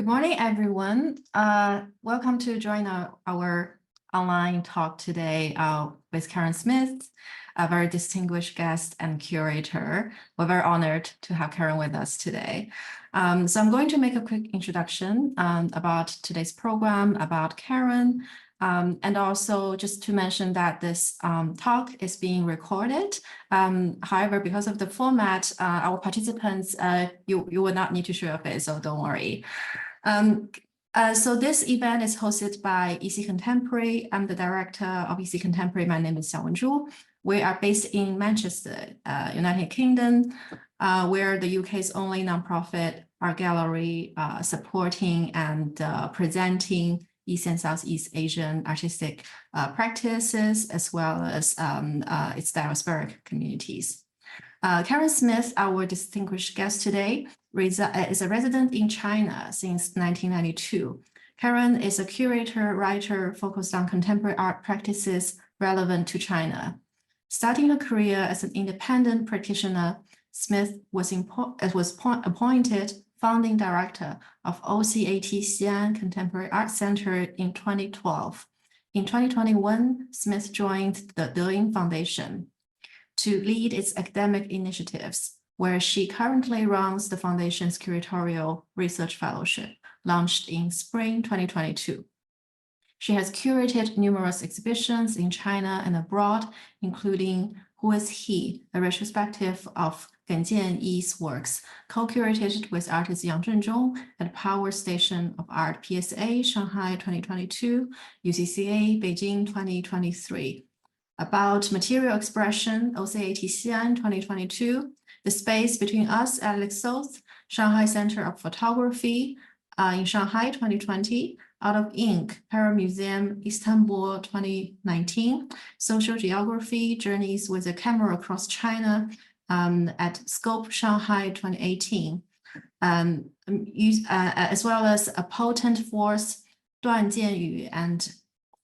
Good morning, everyone. Welcome to join our online talk today with Karen Smith, a very distinguished guest and curator. We're very honored to have Karen with us today. So I'm going to make a quick introduction about today's program, about Karen, and also just to mention that this talk is being recorded. However, because of the format, our participants, you will not need to show your face, so don't worry. So this event is hosted by EC Contemporary. I'm the director of EC Contemporary. My name is Xiaowen Zhu. We are based in Manchester, United Kingdom. We're the UK's only nonprofit art gallery supporting and presenting East and Southeast Asian artistic practices, as well as its diasporic communities. Karen Smith, our distinguished guest today, is a resident in China since 1992. Karen is a curator, writer focused on contemporary art practices relevant to China. Starting her career as an independent practitioner, Smith was appointed founding director of OCAT Xi'an Contemporary Art Center in 2012. In 2021, Smith joined the Ying Foundation to lead its academic initiatives, where she currently runs the foundation's Curatorial Research Fellowship, launched in spring 2022. She has curated numerous exhibitions in China and abroad, including Who is He?, a retrospective of Gan Jianyi's works, co-curated with artist Yang Zhenzhong at Power Station of Art PSA, Shanghai 2022, UCCA, Beijing 2023. About material expression, OCAT Xi'an 2022, The Space Between Us, Alex Soth, Shanghai Center of Photography in Shanghai 2020, Out of Ink, Para Museum, Istanbul 2019, Social Geography, Journeys with a Camera Across China at Scope Shanghai 2018, as well as A Potent Force, Duan Jianyu and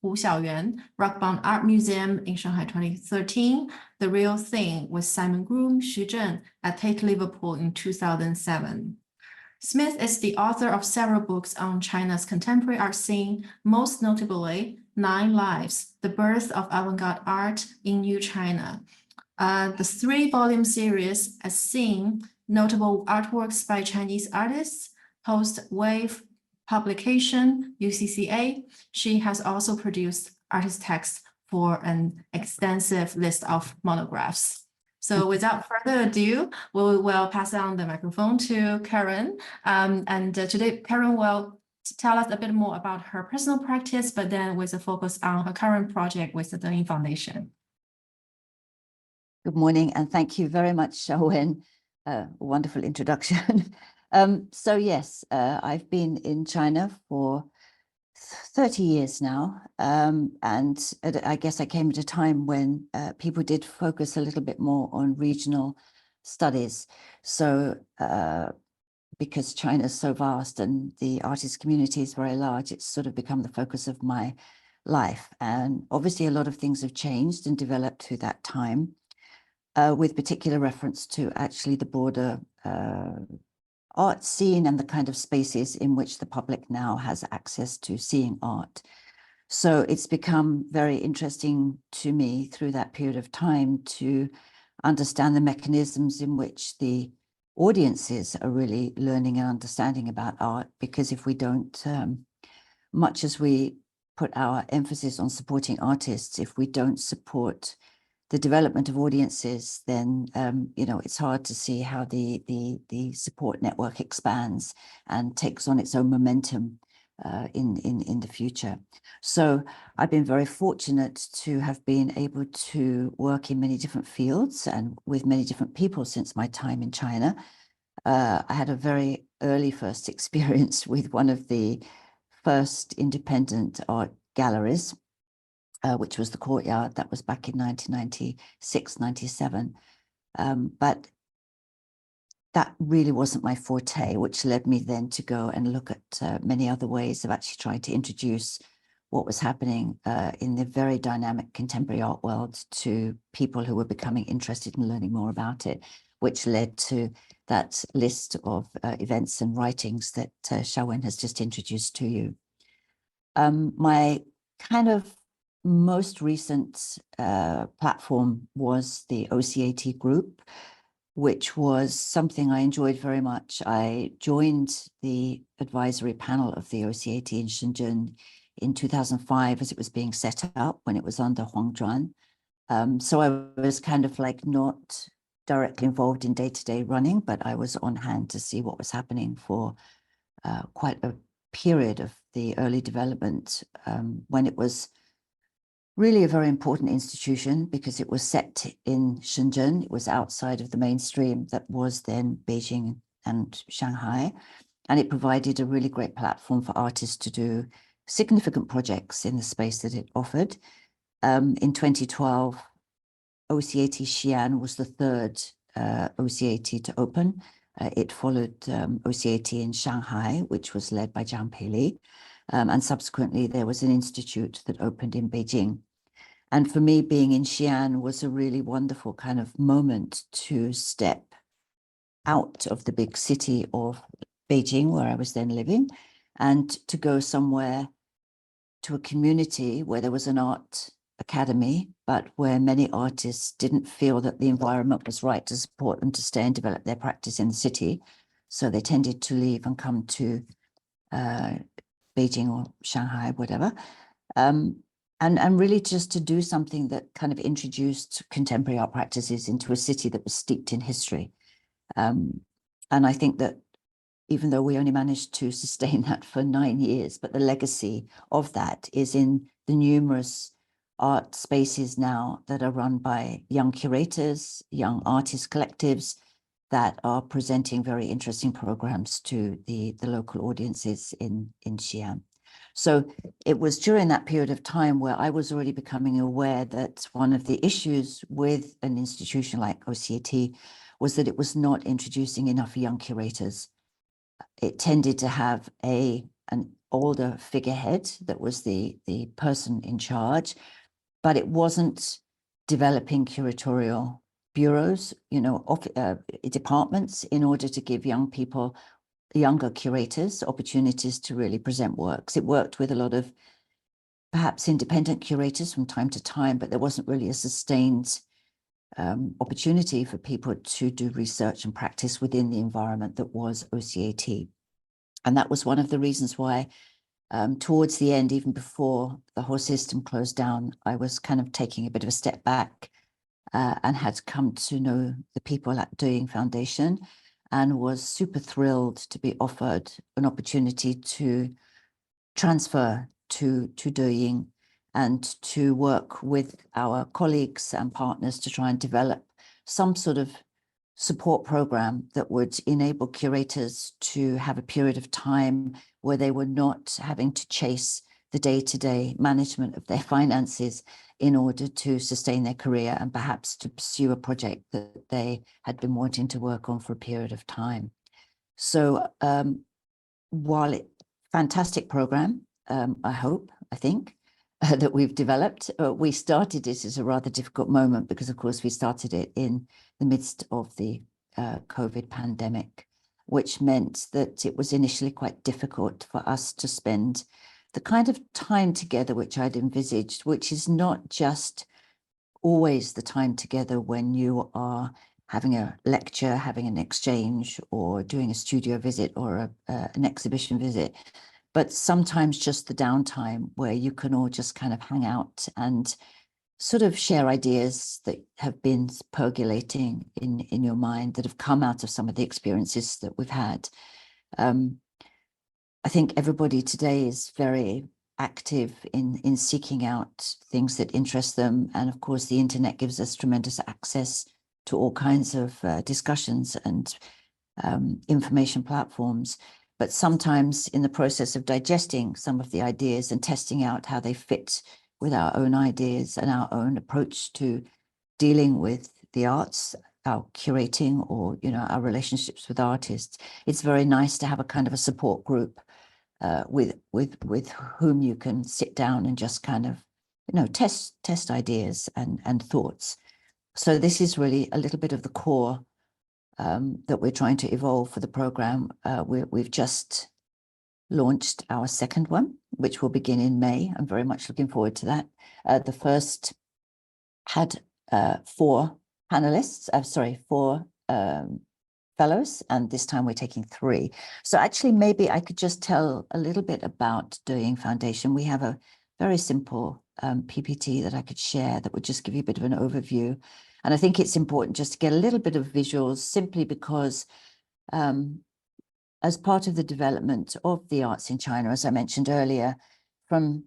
Xiaowen Rockbound Art Museum in Shanghai 2013, The Real Thing with Simon Groom, Xu Zhen at Tate Liverpool in 2007. Smith is the author of several books on China's contemporary art scene, most notably 9 Lives, The Birth of Avant-Garde Art in New China. The 3-volume series, As Seen, notable artworks by Chinese artists, post-wave publication, UCCA. She has also produced artist texts for an extensive list of monographs. So without further ado, we will pass on the microphone to Karen. Today, Karen will tell us a bit more about her personal practice, but then with a focus on her current project with the Ying Foundation. Good morning, and thank you very much, Xiaowen. Wonderful introduction. So yes, I've been in China for 30 years now, and I guess I came at a time when people did focus a little bit more on regional studies. So because China is so vast and the artist community is very large, it's sort of become the focus of my life. And obviously a lot of things have changed and developed through that time, with particular reference to actually the broader art scene and the kind of spaces in which the public now has access to seeing art. So it's become very interesting to me through that period of time to understand the mechanisms in which the audiences are really learning and understanding about art, because if we don't, much as we put our emphasis on supporting artists, if we don't support the development of audiences, then it's hard to see how the support network expands and takes on its own momentum in the future. So I've been very fortunate to have been able to work in many different fields and with many different people since my time in China. I had a very early first experience with one of the first independent art galleries, which was the Courtyard. That was back in 1996, 97. But that really wasn't my forte, which led me then to go and look at many other ways of actually trying to introduce what was happening in the very dynamic contemporary art world to people who were becoming interested in learning more about it. which led to that list of events and writings that Xiaowen has just introduced to you. My kind of most recent platform was the OCAT group, which was something I enjoyed very much. I joined the advisory panel of the OCAT in Shenzhen in 2005 as it was being set up when it was under Huang Zhuan. So I was kind of like not directly involved in day-to-day running, but I was on hand to see what was happening for quite a period of the early development when it was really a very important institution because it was set in Shenzhen. It was outside of the mainstream that was then Beijing and Shanghai. And it provided a really great platform for artists to do significant projects in the space that it offered. In 2012, OCAT Xi'an was the third OCAT to open. It followed OCAT in Shanghai, which was led by Zhang Peili. And subsequently, there was an institute that opened in Beijing. And for me, being in Xi'an was a really wonderful kind of moment to step out of the big city of Beijing, where I was then living, and to go somewhere to a community where there was an art academy, but where many artists didn't feel that the environment was right to support them to stay and develop their practice in the city. So they tended to leave and come to Beijing or Shanghai, whatever. And really just to do something that kind of introduced contemporary art practices into a city that was steeped in history. And I think that even though we only managed to sustain that for 9 years, but the legacy of that is in the numerous art spaces now that are run by young curators, young artist collectives that are presenting very interesting programs to the local audiences in Xi'an. So it was during that period of time where I was already becoming aware that one of the issues with an institution like OCAT was that it was not introducing enough young curators. It tended to have an older figurehead that was the person in charge, but it wasn't developing curatorial bureaus, departments in order to give younger curators opportunities to really present works. It worked with a lot of perhaps independent curators from time to time, but there wasn't really a sustained opportunity for people to do research and practice within the environment that was OCAT. And that was one of the reasons why towards the end, even before the whole system closed down, I was kind of taking a bit of a step back and had come to know the people at Ying Foundation and was super thrilled to be offered an opportunity to transfer to Ying and to work with our colleagues and partners to try and develop some sort of support program that would enable curators to have a period of time where they were not having to chase the day-to-day management of their finances in order to sustain their career and perhaps to pursue a project that they had been wanting to work on for a period of time. So while fantastic program, I think, that we've developed. We started it as a rather difficult moment because, of course, we started it in the midst of the COVID pandemic, which meant that it was initially quite difficult for us to spend the kind of time together which I'd envisaged, which is not just always the time together when you are having a lecture, having an exchange, or doing a studio visit or an exhibition visit, but sometimes just the downtime where you can all just kind of hang out and sort of share ideas that have been percolating in your mind that have come out of some of the experiences that we've had. I think everybody today is very active in seeking out things that interest them. And of course, the internet gives us tremendous access to all kinds of discussions and information platforms. But sometimes in the process of digesting some of the ideas and testing out how they fit with our own ideas and our own approach to dealing with the arts, our curating or, our relationships with artists, it's very nice to have a kind of a support group with whom you can sit down and just kind of, test ideas and thoughts. So this is really a little bit of the core that we're trying to evolve for the program. We've just launched our second one, which will begin in May. I'm very much looking forward to that. The first had 4 panelists, four fellows, and this time we're taking 3. So actually, maybe I could just tell a little bit about Ying Foundation. We have a very simple PPT that I could share that would just give you a bit of an overview. And I think it's important just to get a little bit of visuals, simply because as part of the development of the arts in China, as I mentioned earlier, from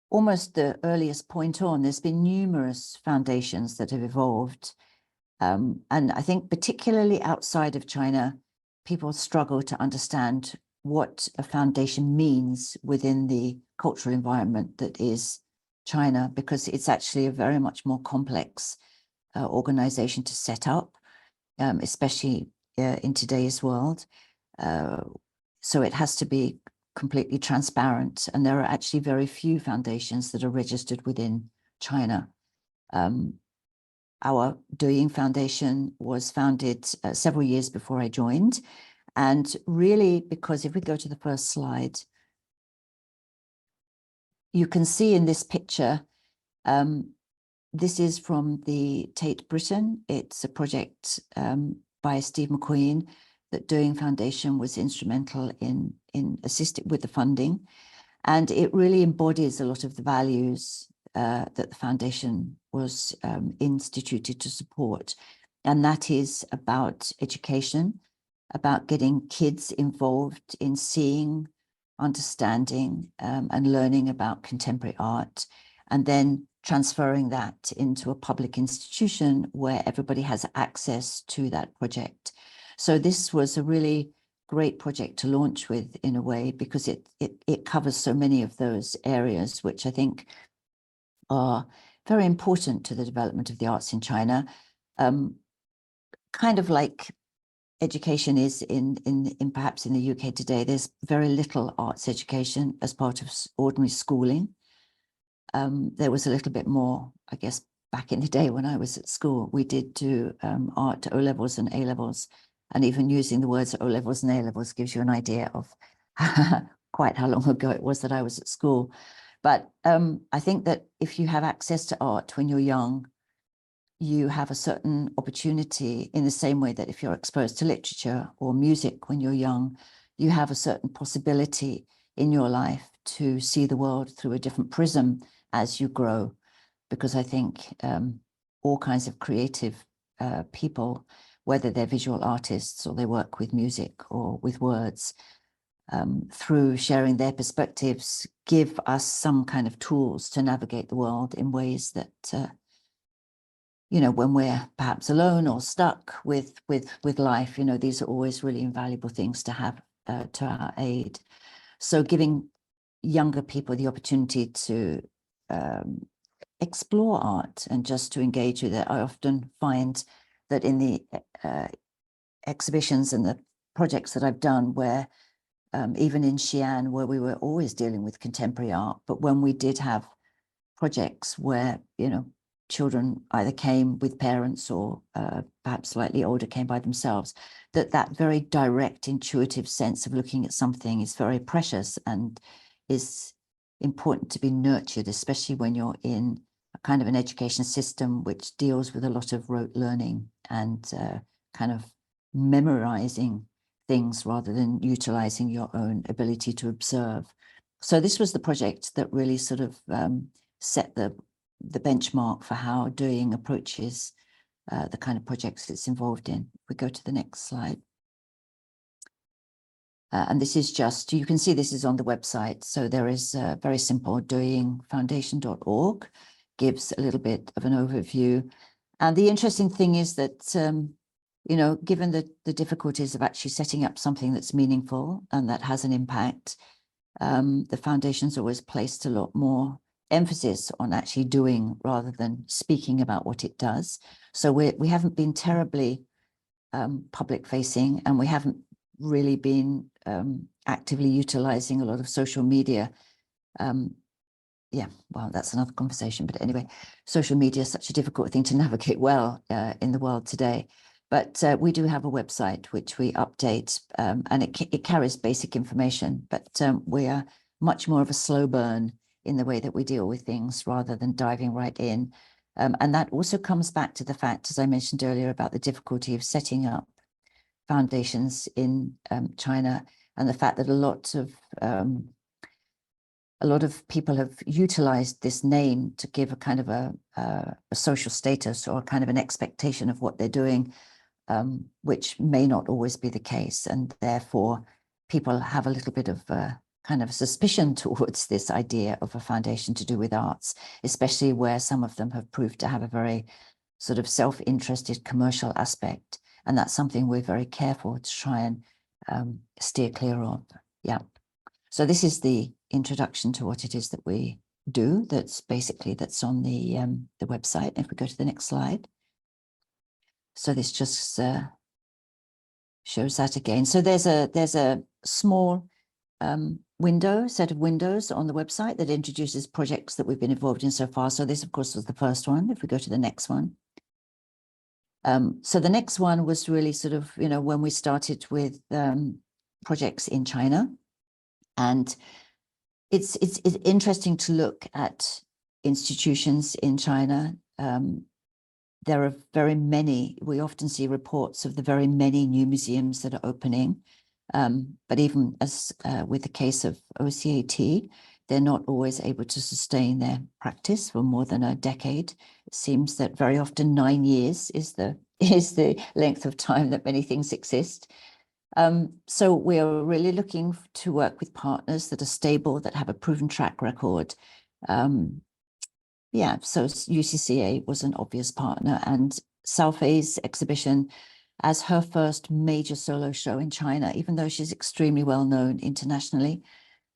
almost the earliest point on, there's been numerous foundations that have evolved. And I think particularly outside of China, people struggle to understand what a foundation means within the cultural environment that is China, because it's actually a very much more complex organization to set up, especially in today's world. So it has to be completely transparent, and there are actually very few foundations that are registered within China. Our Ying Foundation was founded several years before I joined, and really because if we go to the first slide, you can see in this picture, this is from the Tate Britain. It's a project by Steve McQueen that Ying Foundation was instrumental in assisting with the funding. And it really embodies a lot of the values that the foundation was instituted to support. And that is about education, about getting kids involved in seeing, understanding, and learning about contemporary art, and then transferring that into a public institution where everybody has access to that project. So this was a really great project to launch with, in a way, because it covers so many of those areas, which I think are very important to the development of the arts in China. Kind of like education is in perhaps in the UK today. There's very little arts education as part of ordinary schooling. There was a little bit more, I guess, back in the day when I was at school. We did do art O-levels and A-levels, and even using the words O-levels and A-levels gives you an idea of quite how long ago it was that I was at school. But I think that if you have access to art when you're young, you have a certain opportunity, in the same way that if you're exposed to literature or music when you're young, you have a certain possibility in your life to see the world through a different prism as you grow. Because I think all kinds of creative people, whether they're visual artists or they work with music or with words, through sharing their perspectives, give us some kind of tools to navigate the world in ways that, you know, when we're perhaps alone or stuck with life, you know, these are always really invaluable things to have to our aid. So giving younger people the opportunity to explore art and just to engage with it. I often find that in the exhibitions and the projects that I've done, where even in Xi'an, where we were always dealing with contemporary art, but when we did have projects where, you know, children either came with parents or perhaps slightly older came by themselves, that very direct, intuitive sense of looking at something is very precious and is important to be nurtured, especially when you're in a kind of an education system which deals with a lot of rote learning and kind of memorizing things rather than utilizing your own ability to observe. So this was the project that really sort of set the benchmark for how Ying approaches the kind of projects it's involved in. If we go to the next slide. And this is just, you can see this is on the website. So there is very simple, yingfoundation.org, gives a little bit of an overview. And the interesting thing is that, you know, given the difficulties of actually setting up something that's meaningful and that has an impact, the foundation's always placed a lot more emphasis on actually doing rather than speaking about what it does. So we haven't been terribly public facing, and we haven't really been actively utilizing a lot of social media. Yeah, well, that's another conversation. But anyway, social media is such a difficult thing to navigate well in the world today. But we do have a website which we update, and it carries basic information, but we are much more of a slow burn in the way that we deal with things rather than diving right in. And that also comes back to the fact, as I mentioned earlier, about the difficulty of setting up foundations in China, and the fact that a lot of people have utilized this name to give a kind of a social status or kind of an expectation of what they're doing, which may not always be the case. And therefore, people have a little bit of kind of suspicion towards this idea of a foundation to do with arts, especially where some of them have proved to have a very sort of self-interested commercial aspect. And that's something we're very careful to try and steer clear of. Yeah. So this is the introduction to what it is that we do. That's on the website. If we go to the next slide. So this just shows that again. So there's a small set of windows on the website that introduces projects that we've been involved in so far. So this, of course, was the first one. If we go to the next one. So the next one was really sort of, when we started with projects in China. And it's interesting to look at institutions in China. There are very many, we often see reports of the very many new museums that are opening. But even as with the case of OCAT, they're not always able to sustain their practice for more than a decade. It seems that very often 9 years is the length of time that many things exist. So we are really looking to work with partners that are stable, that have a proven track record. Yeah, so UCCA was an obvious partner, and Xiao Fei's exhibition as her first major solo show in China, even though she's extremely well known internationally.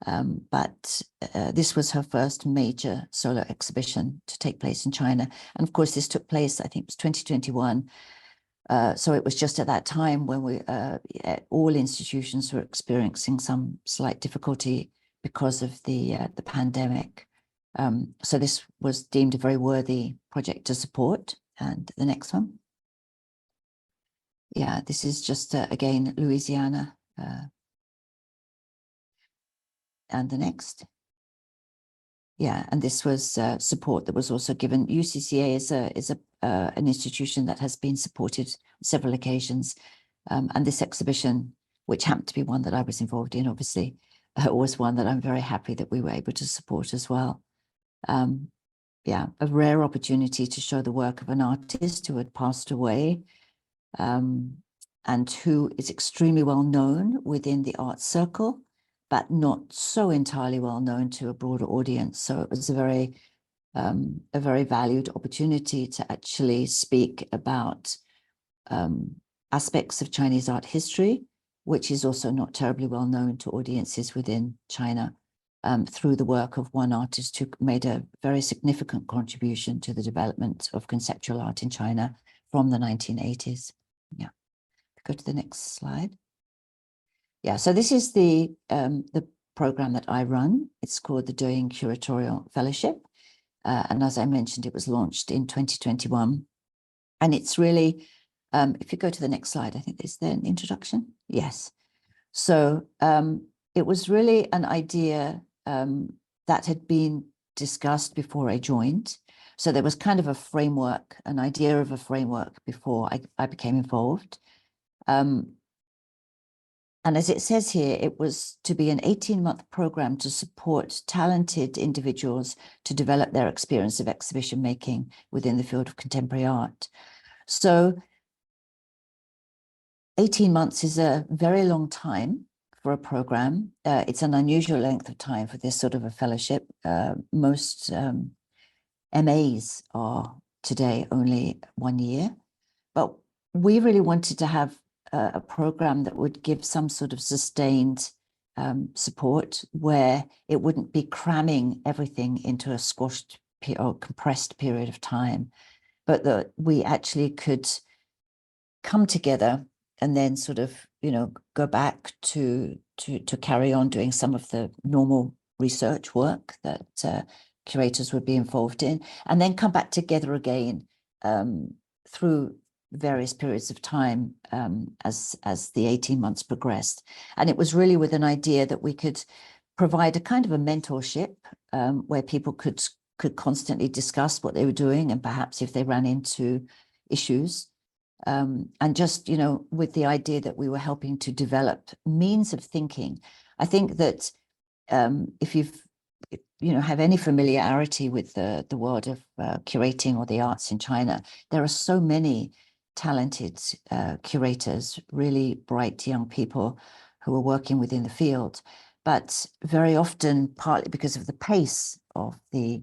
But this was her first major solo exhibition to take place in China. And of course, this took place, I think it was 2021. So it was just at that time when all institutions were experiencing some slight difficulty because of the pandemic. So this was deemed a very worthy project to support. And the next one. Yeah, this is just, again, Louisiana. And the next. Yeah, and this was support that was also given. UCCA is an institution that has been supported on several occasions. And this exhibition, which happened to be one that I was involved in, obviously, was one that I'm very happy that we were able to support as well. Yeah, a rare opportunity to show the work of an artist who had passed away, and who is extremely well known within the art circle, but not so entirely well known to a broader audience. So it was a very valued opportunity to actually speak about aspects of Chinese art history, which is also not terribly well known to audiences within China, through the work of one artist who made a very significant contribution to the development of conceptual art in China from the 1980s. Yeah, go to the next slide. Yeah, so this is the program that I run. It's called the Doing Curatorial Fellowship. And as I mentioned, it was launched in 2021. And it's really, if you go to the next slide, I think is there an introduction? Yes. So it was really an idea that had been discussed before I joined. So there was kind of a framework, an idea of a framework before I became involved. And as it says here, it was to be an 18-month program to support talented individuals to develop their experience of exhibition making within the field of contemporary art. So 18 months is a very long time for a program. It's an unusual length of time for this sort of a fellowship. Most MAs are today only 1 year, but we really wanted to have a program that would give some sort of sustained support, where it wouldn't be cramming everything into a squashed or compressed period of time, but that we actually could come together and then sort of, go back to carry on doing some of the normal research work that curators would be involved in, and then come back together again through various periods of time as the 18 months progressed. And it was really with an idea that we could provide a kind of a mentorship where people could constantly discuss what they were doing, and perhaps if they ran into issues. And just, with the idea that we were helping to develop means of thinking. I think that if you've, have any familiarity with the world of curating or the arts in China, there are so many talented curators, really bright young people who are working within the field. But very often, partly because of the pace of the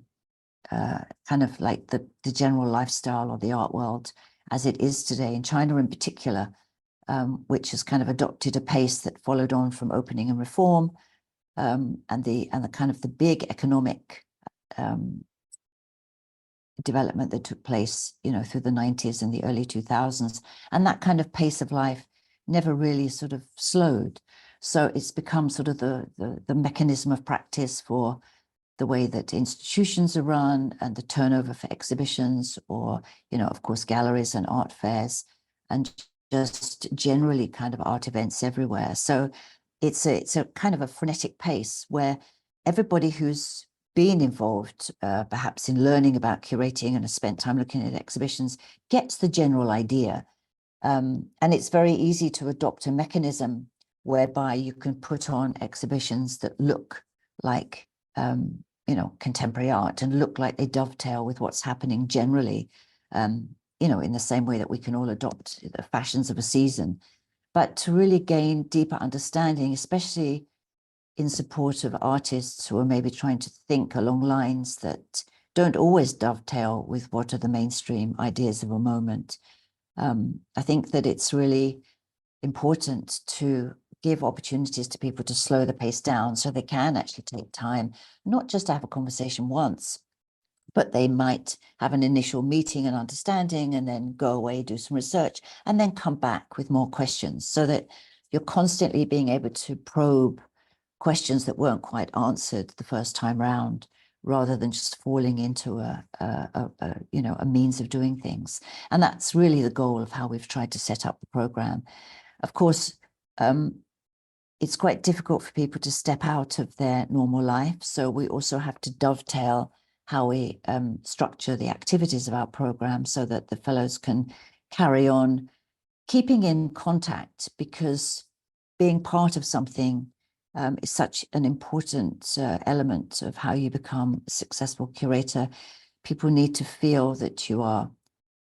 kind of like the general lifestyle of the art world as it is today in China in particular, which has kind of adopted a pace that followed on from opening and reform, and the kind of the big economic development that took place, through the 90s and the early 2000s, and that kind of pace of life never really sort of slowed. So it's become sort of the mechanism of practice for the way that institutions are run and the turnover for exhibitions, or, of course, galleries and art fairs, and just generally kind of art events everywhere. So it's a kind of a frenetic pace where everybody who's been involved, perhaps in learning about curating and has spent time looking at exhibitions, gets the general idea. And it's very easy to adopt a mechanism whereby you can put on exhibitions that look like contemporary art and look like they dovetail with what's happening generally, in the same way that we can all adopt the fashions of a season. But to really gain deeper understanding, especially in support of artists who are maybe trying to think along lines that don't always dovetail with what are the mainstream ideas of a moment. I think that it's really important to give opportunities to people to slow the pace down so they can actually take time, not just to have a conversation once, but they might have an initial meeting and understanding and then go away, do some research, and then come back with more questions, so that you're constantly being able to probe questions that weren't quite answered the first time round, rather than just falling into a means of doing things. And that's really the goal of how we've tried to set up the program. Of course, it's quite difficult for people to step out of their normal life. So we also have to dovetail how we structure the activities of our program so that the fellows can carry on keeping in contact, because being part of something is such an important element of how you become a successful curator. People need to feel that you are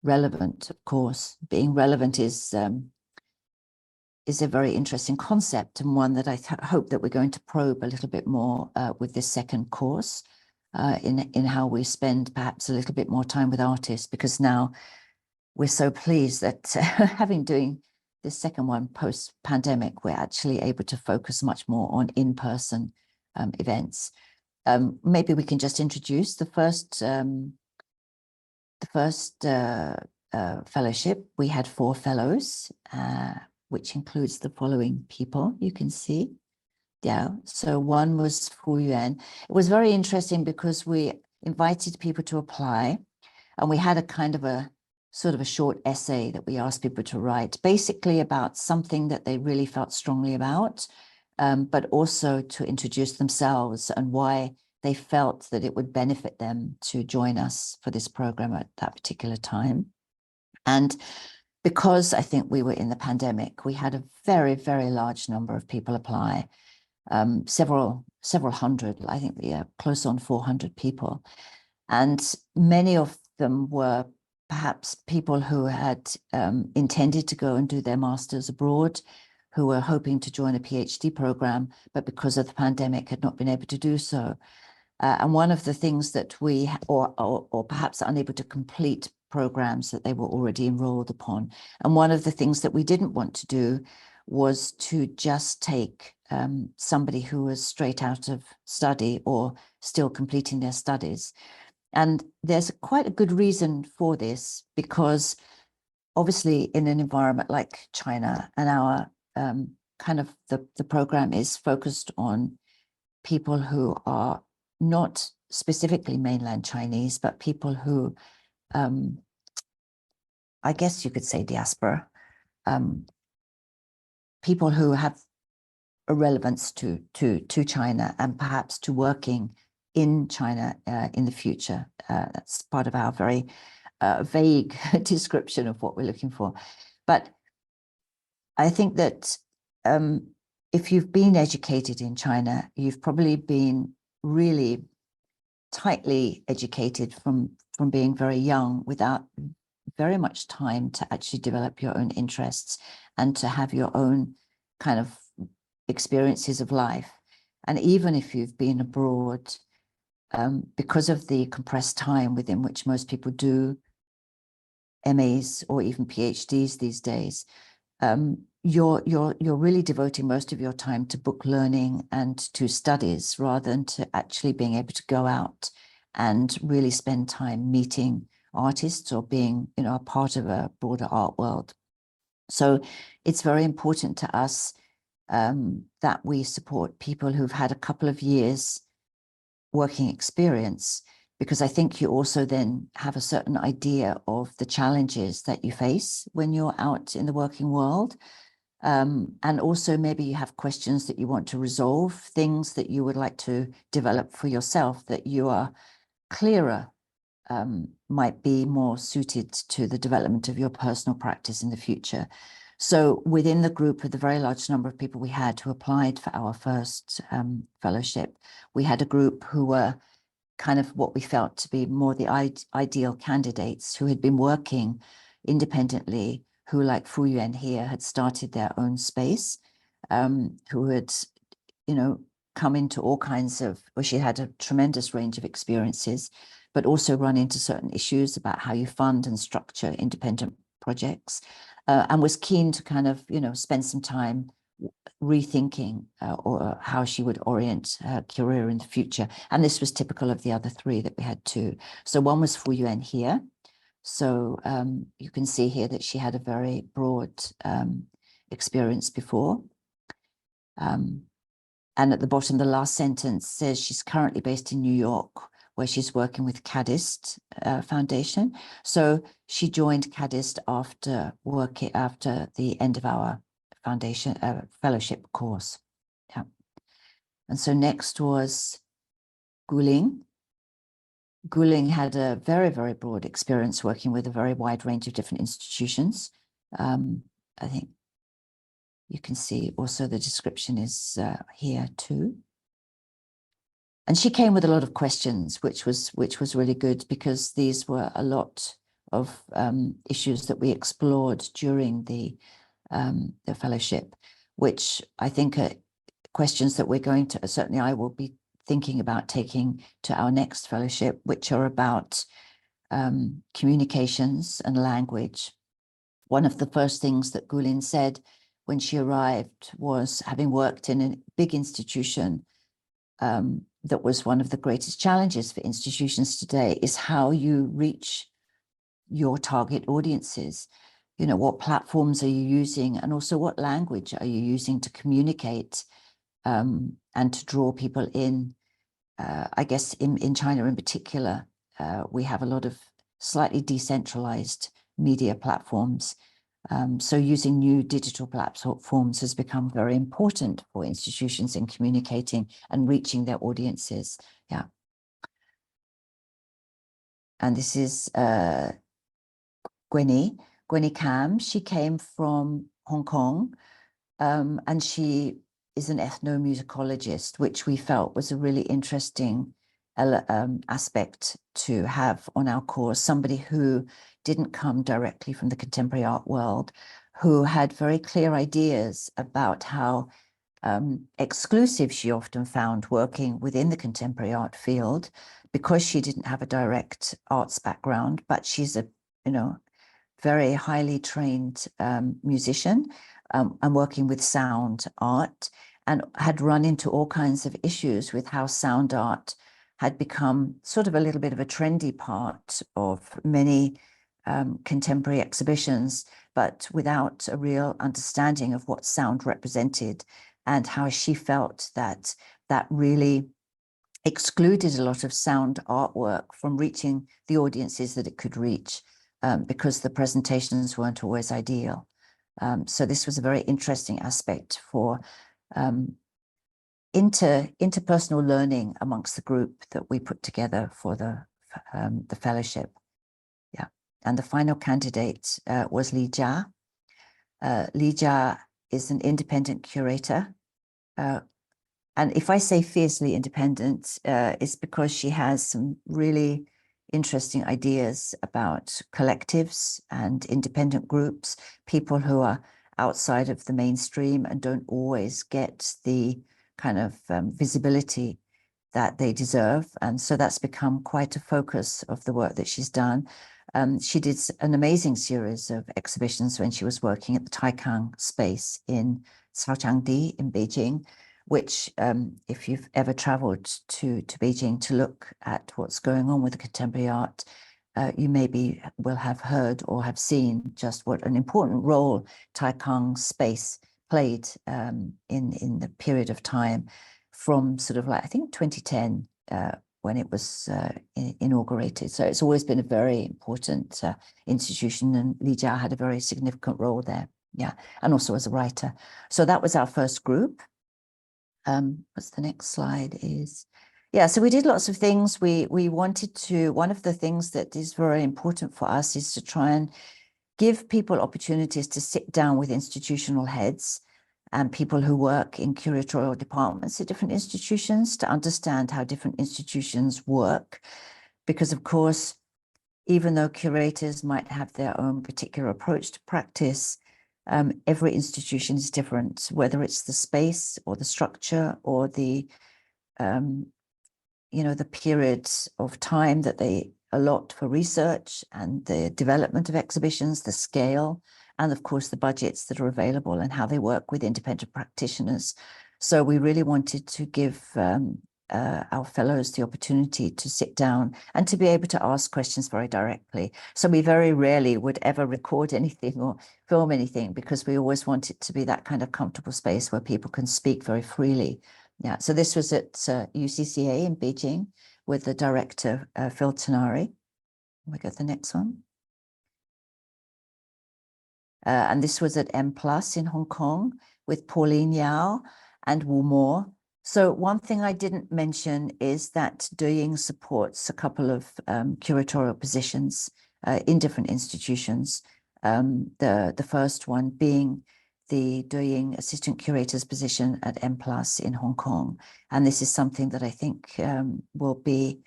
relevant, of course. Being relevant is a very interesting concept, and one that I hope that we're going to probe a little bit more with this second course, in how we spend perhaps a little bit more time with artists, because now we're so pleased that doing this second one post-pandemic, we're actually able to focus much more on in-person events. Maybe we can just introduce the first fellowship. We had 4 fellows, which includes the following people you can see. Yeah, so one was Fu Yuan. It was very interesting because we invited people to apply, and we had a kind of a sort of a short essay that we asked people to write, basically about something that they really felt strongly about, but also to introduce themselves and why they felt that it would benefit them to join us for this program at that particular time. And because I think we were in the pandemic, we had a very, very large number of people apply, several hundred, I think close on 400 people. And many of them were perhaps people who had intended to go and do their masters abroad, who were hoping to join a PhD program, but because of the pandemic had not been able to do so. And one of the things that we, or perhaps unable to complete programs that they were already enrolled upon. And one of the things that we didn't want to do was to just take somebody who was straight out of study or still completing their studies. And there's quite a good reason for this, because obviously in an environment like China, and our kind of the program is focused on people who are not specifically mainland Chinese, but people who I guess you could say diaspora, people who have a relevance to China and perhaps to working in China in the future. That's part of our very vague description of what we're looking for. But I think that if you've been educated in China, you've probably been really tightly educated from being very young without very much time to actually develop your own interests and to have your own kind of experiences of life. And even if you've been abroad, because of the compressed time within which most people do MAs or even PhDs these days, you're really devoting most of your time to book learning and to studies rather than to actually being able to go out and really spend time meeting artists or being, you know, a part of a broader art world. So it's very important to us that we support people who've had a couple of years working experience, because I think you also then have a certain idea of the challenges that you face when you're out in the working world. And also maybe you have questions that you want to resolve, things that you would like to develop for yourself that you are clearer, might be more suited to the development of your personal practice in the future. So within the group, with the very large number of people we had who applied for our first fellowship, we had a group who were kind of what we felt to be more the ideal candidates who had been working independently, who, like Fu Yuan here, had started their own space, who had, you know, come into all kinds of, well, she had a tremendous range of experiences, but also run into certain issues about how you fund and structure independent projects, and was keen to kind of, you know, spend some time rethinking or how she would orient her career in the future. And this was typical of the other three that we had too. So one was Fu Yuan here. So you can see here that she had a very broad experience before. And at the bottom, the last sentence says she's currently based in New York, where she's working with CADIST Foundation. So she joined CADIST after the end of our foundation fellowship course. Yeah. And so next was Guling. Guling had a very, very broad experience working with a very wide range of different institutions. I think you can see also the description is here too. And she came with a lot of questions, which was really good, because these were a lot of issues that we explored during the fellowship, which I think are questions that we're going to, certainly I will be thinking about taking to our next fellowship, which are about communications and language. One of the first things that Gulin said when she arrived was, having worked in a big institution, that was one of the greatest challenges for institutions today, is how you reach your target audiences. You know, what platforms are you using, and also what language are you using to communicate and to draw people in. I guess in China in particular, we have a lot of slightly decentralized media platforms. So using new digital platforms has become very important for institutions in communicating and reaching their audiences. Yeah. And this is Gwenny Kam. She came from Hong Kong, and she is an ethnomusicologist, which we felt was a really interesting aspect to have on our course. Somebody who didn't come directly from the contemporary art world, who had very clear ideas about how exclusive she often found working within the contemporary art field, because she didn't have a direct arts background, but she's a, you know, very highly trained musician and working with sound art, and had run into all kinds of issues with how sound art had become sort of a little bit of a trendy part of many contemporary exhibitions, but without a real understanding of what sound represented, and how she felt that that really excluded a lot of sound artwork from reaching the audiences that it could reach. because the presentations weren't always ideal. So this was a very interesting aspect for interpersonal learning amongst the group that we put together for the fellowship. Yeah, and the final candidate was Li Jia. Li Jia is an independent curator. And if I say fiercely independent, it's because she has some really interesting ideas about collectives and independent groups, people who are outside of the mainstream and don't always get the kind of visibility that they deserve. And so that's become quite a focus of the work that she's done. She did an amazing series of exhibitions when she was working at the Taikang space in Xiaochangdi in Beijing, which if you've ever traveled to Beijing to look at what's going on with the contemporary art, you maybe will have heard or have seen just what an important role Taikang space played in the period of time from sort of like, I think 2010, when it was inaugurated. So it's always been a very important institution, and Li Jia had a very significant role there. Yeah, and also as a writer. So that was our first group. What's the next slide is, yeah, so we did lots of things. We wanted to, one of the things that is very important for us is to try and give people opportunities to sit down with institutional heads and people who work in curatorial departments at different institutions to understand how different institutions work. Because of course, even though curators might have their own particular approach to practice, every institution is different, whether it's the space or the structure or the, the periods of time that they allot for research and the development of exhibitions, the scale, and of course the budgets that are available and how they work with independent practitioners. So we really wanted to give our fellows the opportunity to sit down and to be able to ask questions very directly. So we very rarely would ever record anything or film anything, because we always want it to be that kind of comfortable space where people can speak very freely. Yeah, so this was at UCCA in Beijing with the director, Phil Tenari. We go to the next one. And this was at M+ in Hong Kong with Pauline Yao and Wu Mo. So one thing I didn't mention is that Ying supports a couple of curatorial positions in different institutions. The first one being the Ying assistant curator's position at M+ in Hong Kong. And this is something that I think will be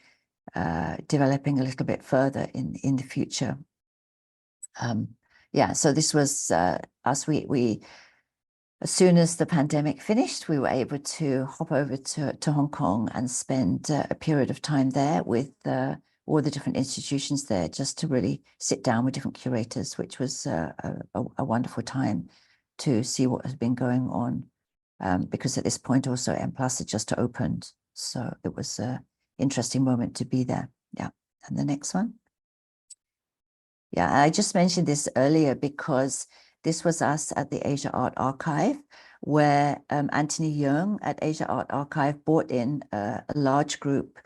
developing a little bit further in the future. Yeah, so this was us. We as soon as the pandemic finished, we were able to hop over to Hong Kong and spend a period of time there with all the different institutions there, just to really sit down with different curators, which was a wonderful time to see what has been going on. Because at this point also M+ had just opened. So it was an interesting moment to be there. Yeah, and the next one. Yeah, I just mentioned this earlier because this was us at the Asia Art Archive, where Anthony Yeung at Asia Art Archive brought in a large group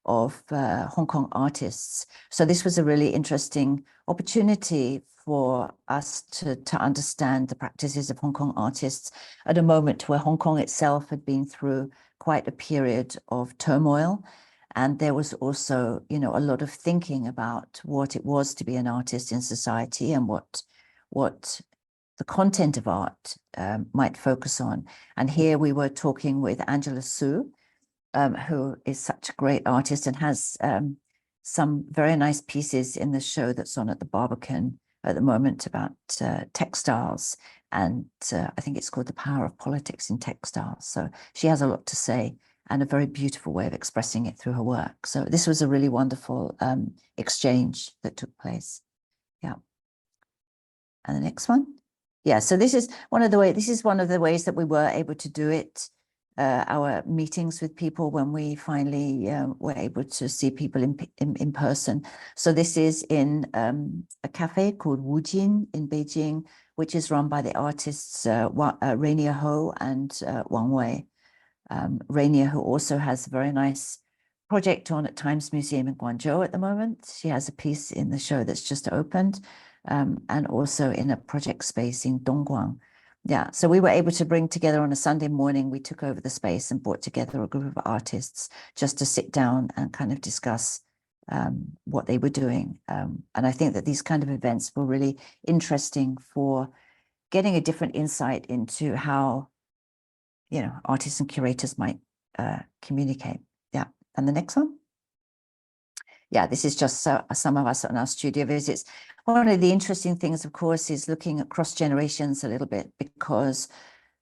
of Hong Kong artists. So this was a really interesting opportunity for us to understand the practices of Hong Kong artists at a moment where Hong Kong itself had been through quite a period of turmoil. And there was also, a lot of thinking about what it was to be an artist in society and what the content of art might focus on. And here we were talking with Angela Su, who is such a great artist and has some very nice pieces in the show that's on at the Barbican at the moment about textiles. And I think it's called The Power of Politics in Textiles. So she has a lot to say and a very beautiful way of expressing it through her work. So this was a really wonderful exchange that took place. Yeah. And the next one. Yeah, so this is one of the ways that we were able to do it, our meetings with people when we finally were able to see people in person. So this is in a cafe called Wujin in Beijing, which is run by the artists Rainier Ho and Wang Wei. Rainier, who also has a very nice project on at Times Museum in Guangzhou at the moment. She has a piece in the show that's just opened, and also in a project space in Dongguan. Yeah, so we were able to bring together on a Sunday morning, we took over the space and brought together a group of artists just to sit down and kind of discuss what they were doing. And I think that these kind of events were really interesting for getting a different insight into how, you know, artists and curators might communicate. Yeah, and the next one. Yeah, this is just some of us on our studio visits. One of the interesting things, of course, is looking across generations a little bit, because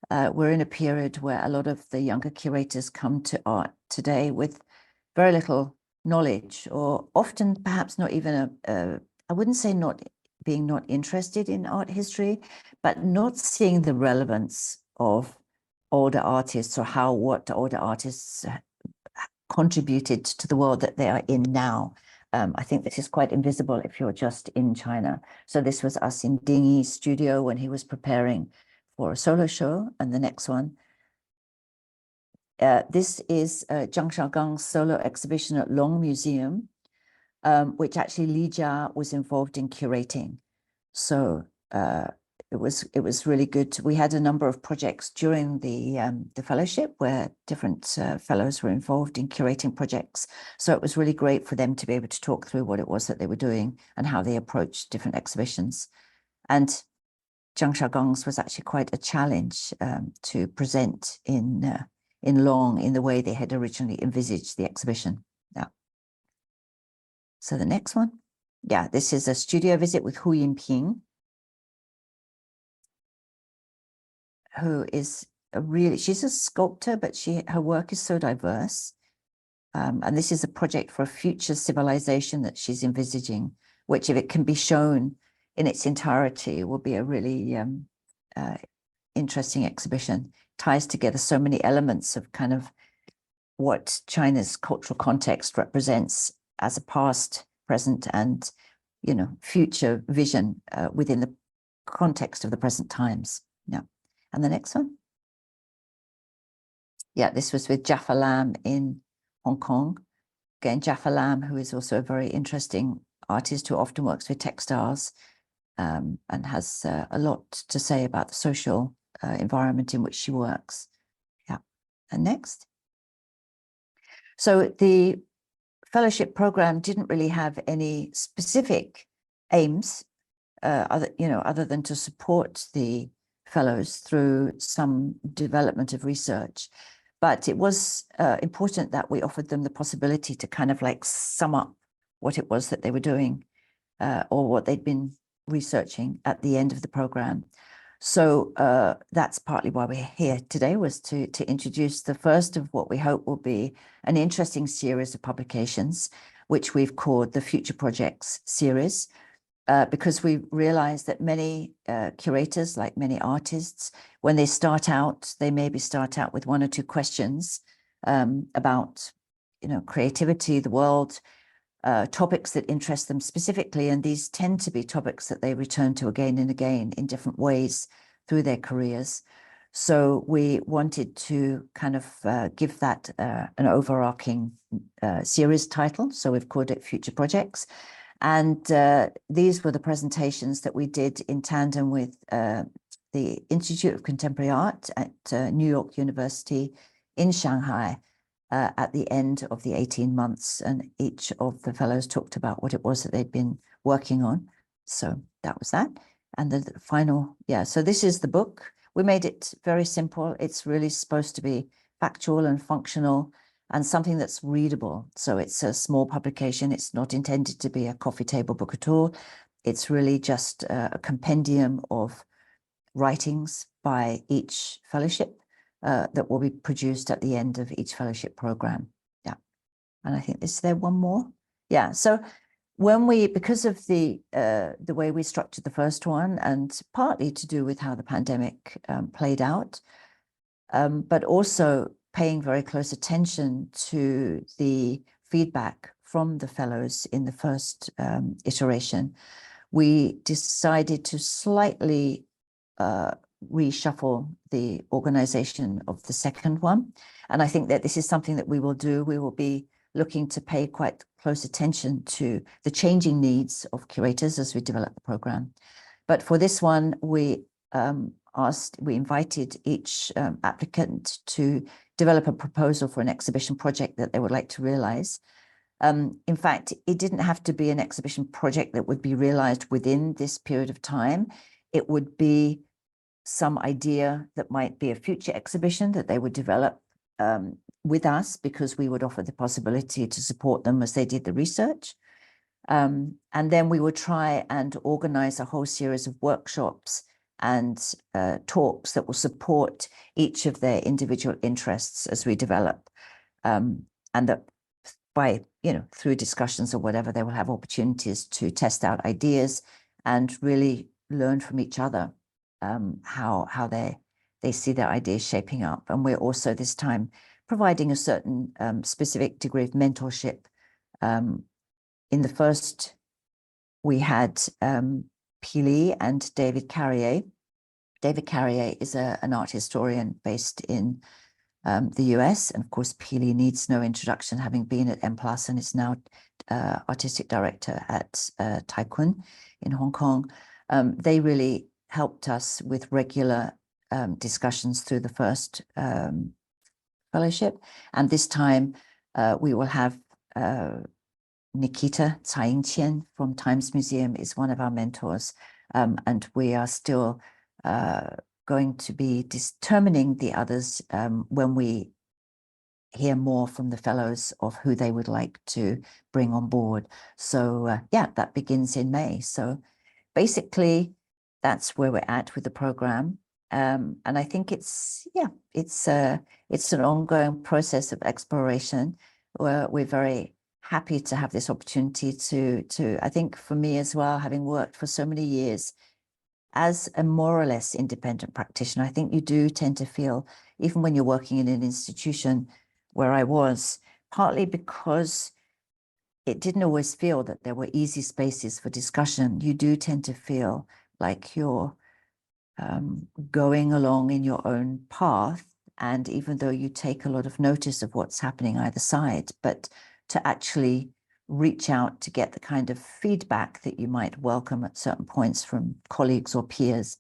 we're in a period where a lot of the younger curators come to art today with very little knowledge, or often perhaps not even I wouldn't say not interested in art history, but not seeing the relevance of older artists, or what older artists contributed to the world that they are in now. I think this is quite invisible if you're just in China. So this was us in Ding Yi's studio when he was preparing for a solo show. And the next one, this is Zhang Xiaogang's solo exhibition at Long Museum, which actually Li Jia was involved in curating. So it was really good. We had a number of projects during the fellowship where different fellows were involved in curating projects. So it was really great for them to be able to talk through what it was that they were doing and how they approached different exhibitions. And Zhang Xiaogang's was actually quite a challenge to present in Long in the way they had originally envisaged the exhibition. Yeah. So the next one. Yeah, this is a studio visit with Hu Yinping, who is she's a sculptor, but her work is so diverse. And this is a project for a future civilization that she's envisaging, which, if it can be shown in its entirety, will be a really interesting exhibition. Ties together so many elements of kind of what China's cultural context represents as a past, present, and, you know, future vision within the context of the present times. Yeah. And the next one. Yeah, this was with Jaffa Lam in Hong Kong. Again, Jaffa Lam, who is also a very interesting artist who often works with textiles and has a lot to say about the social environment in which she works. Yeah. And next. So the fellowship program didn't really have any specific aims other than to support the fellows through some development of research. But it was important that we offered them the possibility to kind of like sum up what it was that they were doing or what they'd been researching at the end of the program. So that's partly why we're here today, was to introduce the first of what we hope will be an interesting series of publications, which we've called the Future Projects series, because we realize that many curators, like many artists, when they start out, they maybe start out with one or two questions about, you know, creativity, the world, topics that interest them specifically. And these tend to be topics that they return to again and again in different ways through their careers. So we wanted to kind of give that an overarching series title. So we've called it Future Projects. And these were the presentations that we did in tandem with the Institute of Contemporary Art at New York University in Shanghai at the end of the 18 months. And each of the fellows talked about what it was that they'd been working on. So that was that. And the final, yeah, so this is the book. We made it very simple. It's really supposed to be factual and functional and something that's readable. So it's a small publication. It's not intended to be a coffee table book at all. It's really just a compendium of writings by each fellowship that will be produced at the end of each fellowship program. Yeah. And I think is there one more? Yeah. So when because of the way we structured the first one, and partly to do with how the pandemic played out, but also paying very close attention to the feedback from the fellows in the first iteration, we decided to slightly reshuffle the organization of the second one. And I think that this is something that we will do. We will be looking to pay quite close attention to the changing needs of curators as we develop the program. But for this one, we invited each applicant to develop a proposal for an exhibition project that they would like to realize. In fact, it didn't have to be an exhibition project that would be realized within this period of time. It would be some idea that might be a future exhibition that they would develop with us, because we would offer the possibility to support them as they did the research. And then we would try and organize a whole series of workshops and talks that will support each of their individual interests as we develop. And that by, through discussions or whatever, they will have opportunities to test out ideas and really learn from each other how they see their ideas shaping up. And we're also this time providing a certain specific degree of mentorship. In the first, we had Pili and David Carrier. David Carrier is an art historian based in the US. And of course, Pili needs no introduction, having been at M+ and is now artistic director at Taikun in Hong Kong. They really helped us with regular discussions through the first fellowship. And this time we will have Nikita Tsai from Times Museum is one of our mentors. And we are still going to be determining the others when we hear more from the fellows of who they would like to bring on board. So yeah, that begins in May. So basically, that's where we're at with the program. And I think it's an ongoing process of exploration. We're very happy to have this opportunity to, I think for me as well, having worked for so many years as a more or less independent practitioner, I think you do tend to feel, even when you're working in an institution where I was, partly because it didn't always feel that there were easy spaces for discussion, you do tend to feel like you're going along in your own path. And even though you take a lot of notice of what's happening either side, but to actually reach out to get the kind of feedback that you might welcome at certain points from colleagues or peers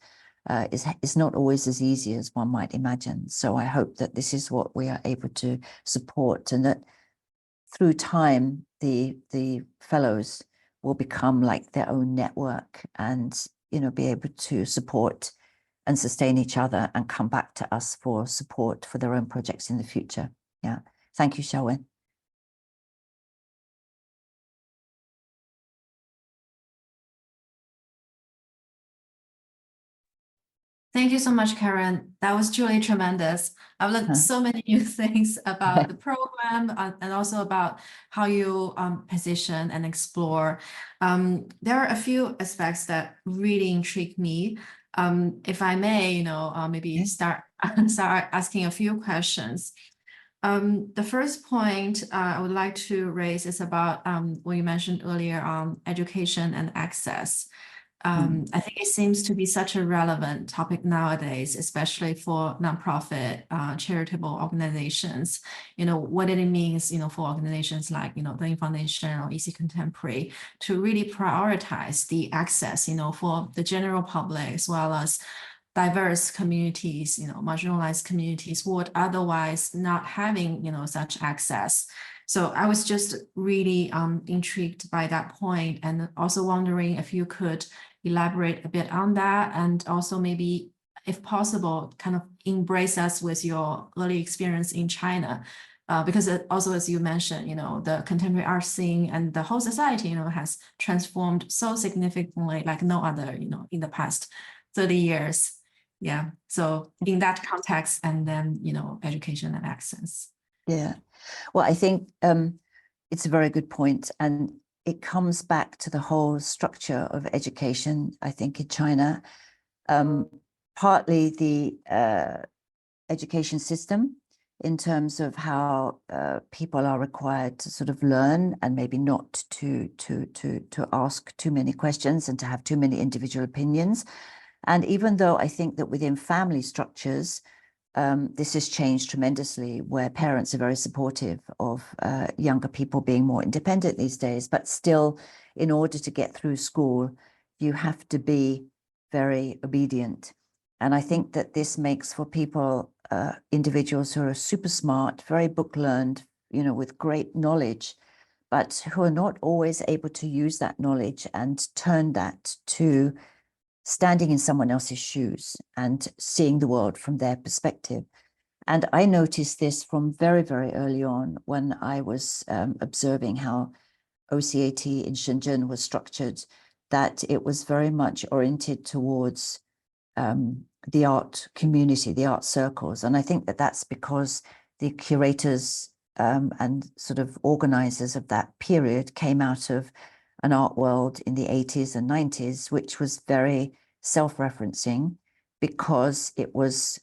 is not always as easy as one might imagine. So I hope that this is what we are able to support, and that through time, the fellows will become like their own network and, be able to support and sustain each other and come back to us for support for their own projects in the future. Yeah. Thank you, Xiaowen. Thank you so much, Karen. That was truly tremendous. I've learned so many new things about the program and also about how you position and explore. There are a few aspects that really intrigue me. If I may, maybe start asking a few questions. The first point I would like to raise is about what you mentioned earlier on education and access. I think it seems to be such a relevant topic nowadays, especially for nonprofit charitable organizations. What it means, for organizations like, the Ying Foundation or EC Contemporary to really prioritize the access, for the general public as well as diverse communities, marginalized communities would otherwise not having, such access. So I was just really intrigued by that point, and also wondering if you could elaborate a bit on that, and also maybe, if possible, kind of embrace us with your early experience in China. Because also, as you mentioned, the contemporary art scene and the whole society, has transformed so significantly like no other, in the past 30 years. Yeah. So in that context, and then, education and access. Yeah. Well, I think it's a very good point. And it comes back to the whole structure of education, I think, in China. Partly the education system in terms of how people are required to sort of learn and maybe not to ask too many questions and to have too many individual opinions. And even though I think that within family structures, this has changed tremendously, where parents are very supportive of younger people being more independent these days, but still, in order to get through school, you have to be very obedient. And I think that this makes for people, individuals who are super smart, very book learned, with great knowledge, but who are not always able to use that knowledge and turn that to standing in someone else's shoes and seeing the world from their perspective. And I noticed this from very, very early on when I was observing how OCAT in Shenzhen was structured, that it was very much oriented towards the art community, the art circles. And I think that that's because the curators and sort of organizers of that period came out of an art world in the 80s and 90s, which was very self-referencing, because it was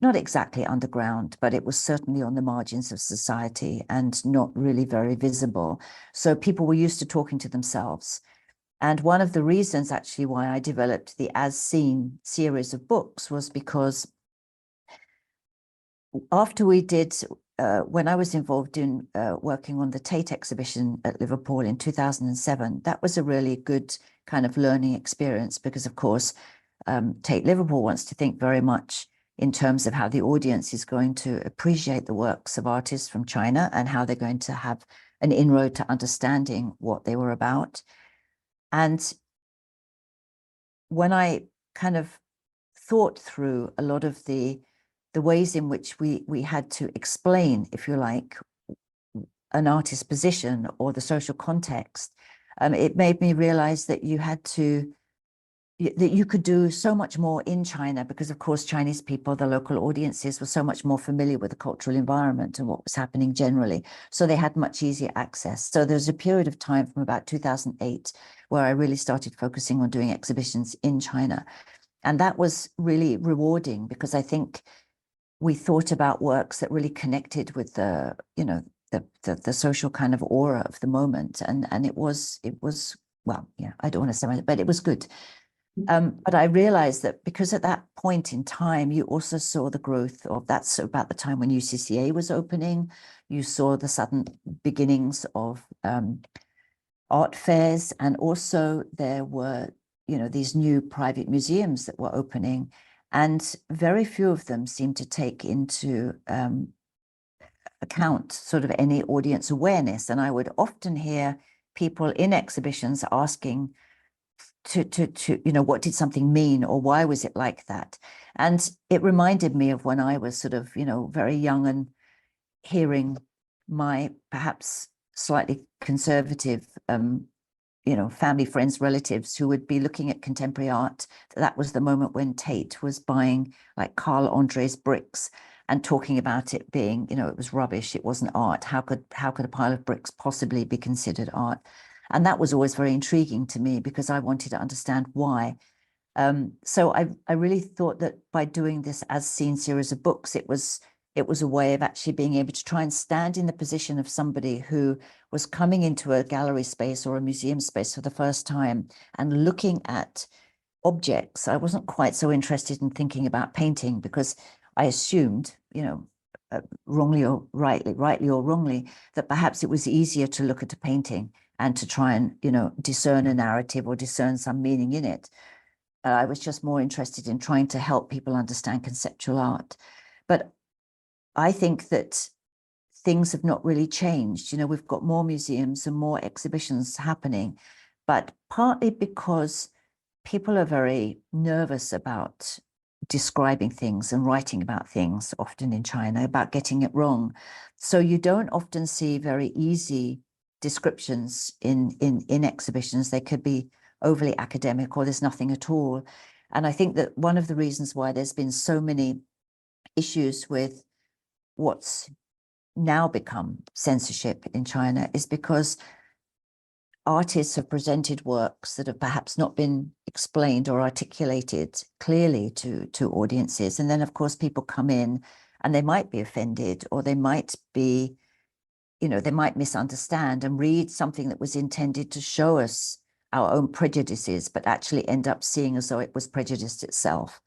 not exactly underground, but it was certainly on the margins of society and not really very visible. So people were used to talking to themselves. And one of the reasons actually why I developed the As Seen series of books was because after we did, when I was involved in working on the Tate exhibition at Liverpool in 2007, that was a really good kind of learning experience, because of course, Tate Liverpool wants to think very much in terms of how the audience is going to appreciate the works of artists from China and how they're going to have an inroad to understanding what they were about. And when I kind of thought through a lot of the ways in which we had to explain, if you like, an artist's position or the social context, it made me realize that you could do so much more in China, because of course Chinese people, the local audiences, were so much more familiar with the cultural environment and what was happening generally. So they had much easier access. So there's a period of time from about 2008 where I really started focusing on doing exhibitions in China. And that was really rewarding, because I think we thought about works that really connected with the social kind of aura of the moment. And it was, well, yeah, I don't want to say much, but it was good. But I realized that because at that point in time, you also saw the growth of, that's about the time when UCCA was opening. You saw the sudden beginnings of art fairs, and also there were, these new private museums that were opening, and very few of them seemed to take into account sort of any audience awareness. And I would often hear people in exhibitions asking what did something mean, or why was it like that? And it reminded me of when I was sort of, very young, and hearing my perhaps slightly conservative, family, friends, relatives who would be looking at contemporary art. That was the moment when Tate was buying like Carl Andre's bricks and talking about it being, it was rubbish. It wasn't art. How could a pile of bricks possibly be considered art? And that was always very intriguing to me, because I wanted to understand why. So I really thought that by doing this As Seen series of books, it was a way of actually being able to try and stand in the position of somebody who was coming into a gallery space or a museum space for the first time and looking at objects. I wasn't quite so interested in thinking about painting, because I assumed, wrongly or rightly or wrongly, that perhaps it was easier to look at a painting and to try and, discern a narrative or discern some meaning in it. I was just more interested in trying to help people understand conceptual art. But I think that things have not really changed. We've got more museums and more exhibitions happening, but partly because people are very nervous about describing things and writing about things, often in China, about getting it wrong. So you don't often see very easy descriptions in exhibitions. They could be overly academic, or there's nothing at all. And I think that one of the reasons why there's been so many issues with what's now become censorship in China is because artists have presented works that have perhaps not been explained or articulated clearly to audiences. And then, of course, people come in and they might be offended, or they might be, they might misunderstand and read something that was intended to show us our own prejudices, but actually end up seeing as though it was prejudice itself.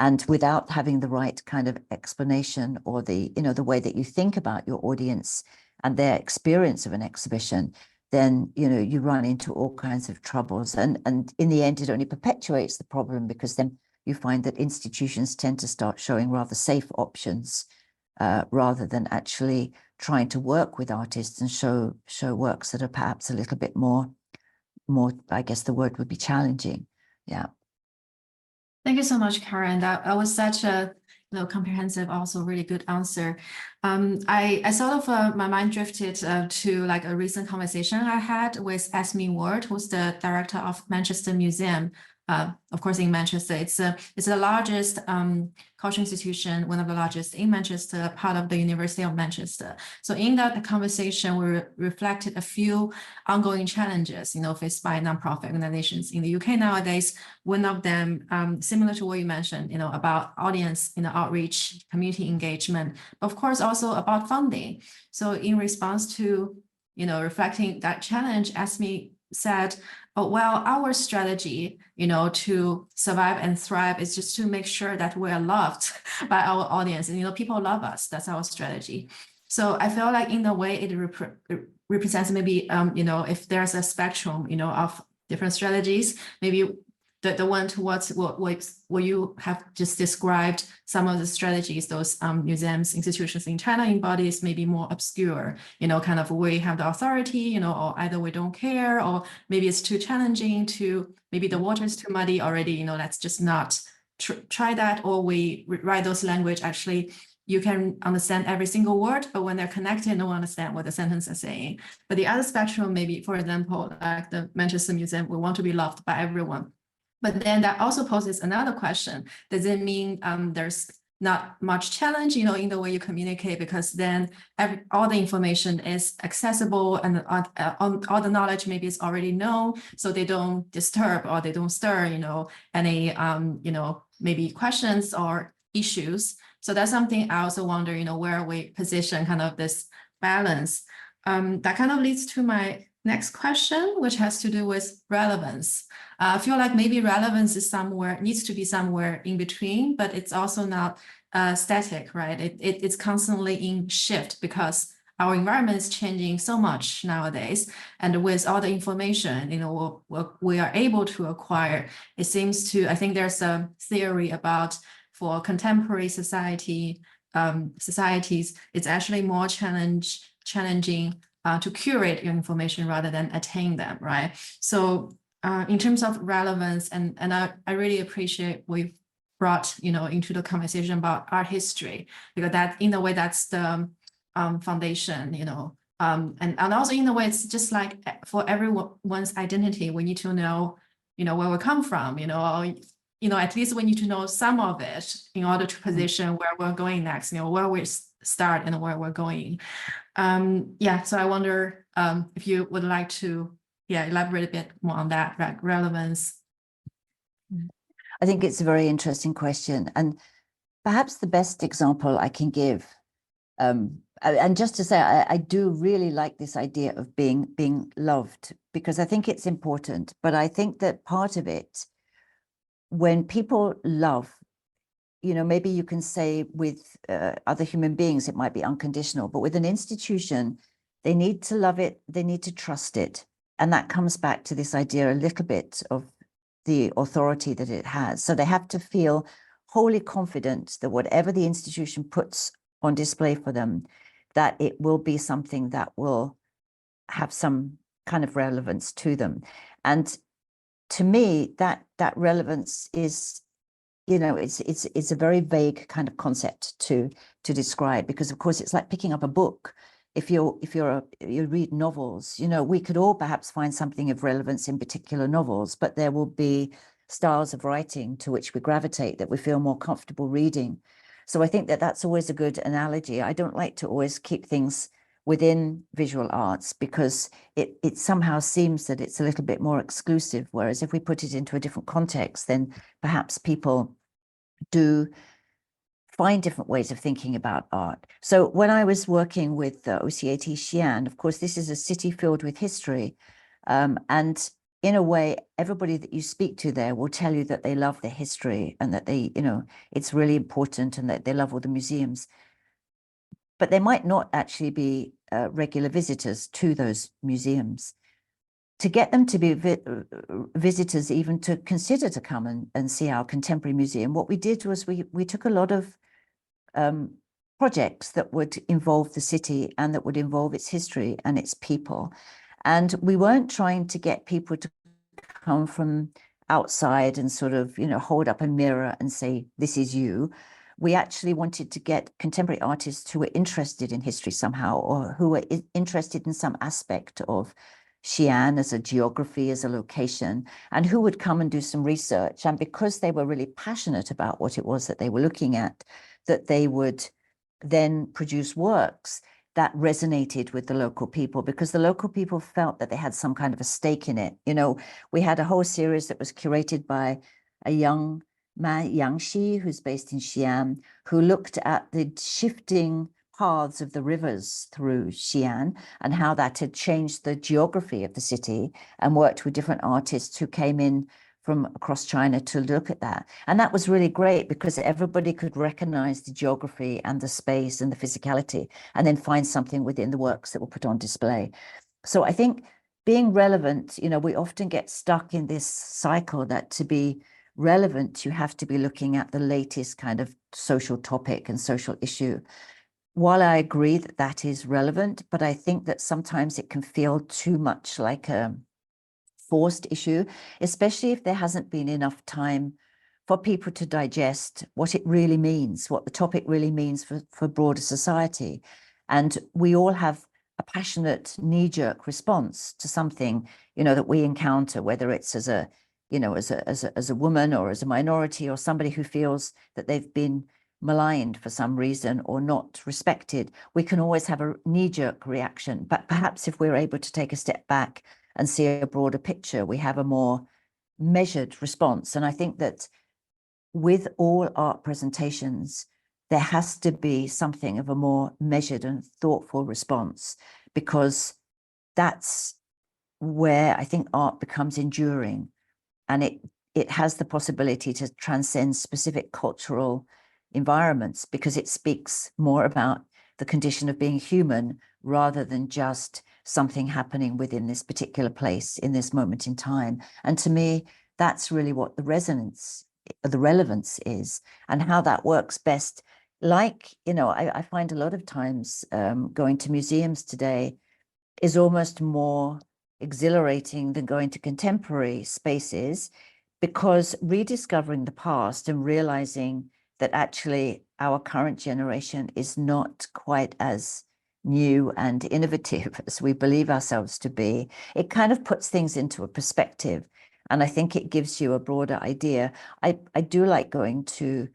And without having the right kind of explanation or the, the way that you think about your audience and their experience of an exhibition, then, you run into all kinds of troubles. And in the end, it only perpetuates the problem, because then you find that institutions tend to start showing rather safe options rather than actually trying to work with artists and show works that are perhaps a little bit more, I guess the word would be challenging. Yeah. Thank you so much, Karen. That was such a comprehensive, also really good answer. I sort of my mind drifted to like a recent conversation I had with Esme Ward, who's the director of Manchester Museum. Of course, in Manchester, it's the largest cultural institution, one of the largest in Manchester, part of the University of Manchester. So in that conversation, we reflected a few ongoing challenges, faced by nonprofit organizations in the UK nowadays. One of them, similar to what you mentioned, about audience, outreach, community engagement, but of course also about funding. So in response to, reflecting that challenge, Esme said, oh, well, our strategy, to survive and thrive is just to make sure that we are loved by our audience. And, people love us. That's our strategy. So I feel like in a way it represents maybe, if there's a spectrum, of different strategies, maybe the one towards what you have just described, some of the strategies those museums, institutions in China embodies may be more obscure, kind of we have the authority, or either we don't care, or maybe it's too challenging maybe the water is too muddy already, let's just not try that, or we write those language, actually, you can understand every single word, but when they're connected, no one understands what the sentence is saying. But the other spectrum, maybe, for example, like the Manchester Museum, we want to be loved by everyone. But then that also poses another question. Does it mean there's not much challenge, in the way you communicate, because then all the information is accessible and all the knowledge maybe is already known, so they don't disturb or they don't stir, any, maybe questions or issues. So that's something I also wonder, where we position kind of this balance. That kind of leads to my next question, which has to do with relevance. I feel like maybe relevance is needs to be somewhere in between, but it's also not static, right? It's constantly in shift, because our environment is changing so much nowadays. And with all the information, what we are able to acquire, I think there's a theory about, for contemporary societies, it's actually more challenging to curate your information rather than attain them, right? So in terms of relevance, and I really appreciate we've brought, into the conversation about art history, because that, in a way, that's the foundation, and also in a way, it's just like for everyone's identity, we need to know, where we come from, at least we need to know some of it in order to position where we're going next, where we start and where we're going. So I wonder if you would like to elaborate a bit more on that, like relevance. I think it's a very interesting question, and perhaps the best example I can give, and just to say, I do really like this idea of being loved, because I think it's important. But I think that part of it, when people love, maybe you can say with other human beings, it might be unconditional, but with an institution, they need to love it, they need to trust it. And that comes back to this idea a little bit of the authority that it has. So they have to feel wholly confident that whatever the institution puts on display for them, that it will be something that will have some kind of relevance to them. And to me, that relevance is, it's a very vague kind of concept to describe, because of course it's like picking up a book. If you read novels, we could all perhaps find something of relevance in particular novels, but there will be styles of writing to which we gravitate, that we feel more comfortable reading. So I think that that's always a good analogy. I don't like to always keep things within visual arts, because it somehow seems that it's a little bit more exclusive, whereas if we put it into a different context, then perhaps people do find different ways of thinking about art. So when I was working with OCAT Xi'an, of course, this is a city filled with history, and in a way, everybody that you speak to there will tell you that they love their history and that they, it's really important and that they love all the museums. But they might not actually be regular visitors to those museums. To get them to be visitors, even to consider to come and see our contemporary museum, what we did was we took a lot of projects that would involve the city and that would involve its history and its people. And we weren't trying to get people to come from outside and sort of, hold up a mirror and say, this is you. We actually wanted to get contemporary artists who were interested in history somehow, or who were interested in some aspect of Xi'an as a geography, as a location, and who would come and do some research. And because they were really passionate about what it was that they were looking at, that they would then produce works that resonated with the local people, because the local people felt that they had some kind of a stake in it. We had a whole series that was curated by a young man, Yang Xi, who's based in Xi'an, who looked at the shifting paths of the rivers through Xi'an and how that had changed the geography of the city, and worked with different artists who came in from across China to look at that. And that was really great because everybody could recognize the geography and the space and the physicality, and then find something within the works that were put on display. So I think being relevant, we often get stuck in this cycle that to be relevant, you have to be looking at the latest kind of social topic and social issue. While I agree that that is relevant, but I think that sometimes it can feel too much like a forced issue, especially if there hasn't been enough time for people to digest what it really means, what the topic really means for broader society. And we all have a passionate knee-jerk response to something, that we encounter, whether it's as a woman or as a minority, or somebody who feels that they've been maligned for some reason or not respected. We can always have a knee-jerk reaction, but perhaps if we're able to take a step back and see a broader picture, we have a more measured response. And I think that with all art presentations, there has to be something of a more measured and thoughtful response, because that's where I think art becomes enduring, and it has the possibility to transcend specific cultural environments, because it speaks more about the condition of being human rather than just something happening within this particular place in this moment in time. And to me, that's really what the relevance is, and how that works best. Like, I find a lot of times going to museums today is almost more exhilarating than going to contemporary spaces, because rediscovering the past and realizing that actually our current generation is not quite as new and innovative as we believe ourselves to be, it kind of puts things into a perspective. And I think it gives you a broader idea. I do like going to,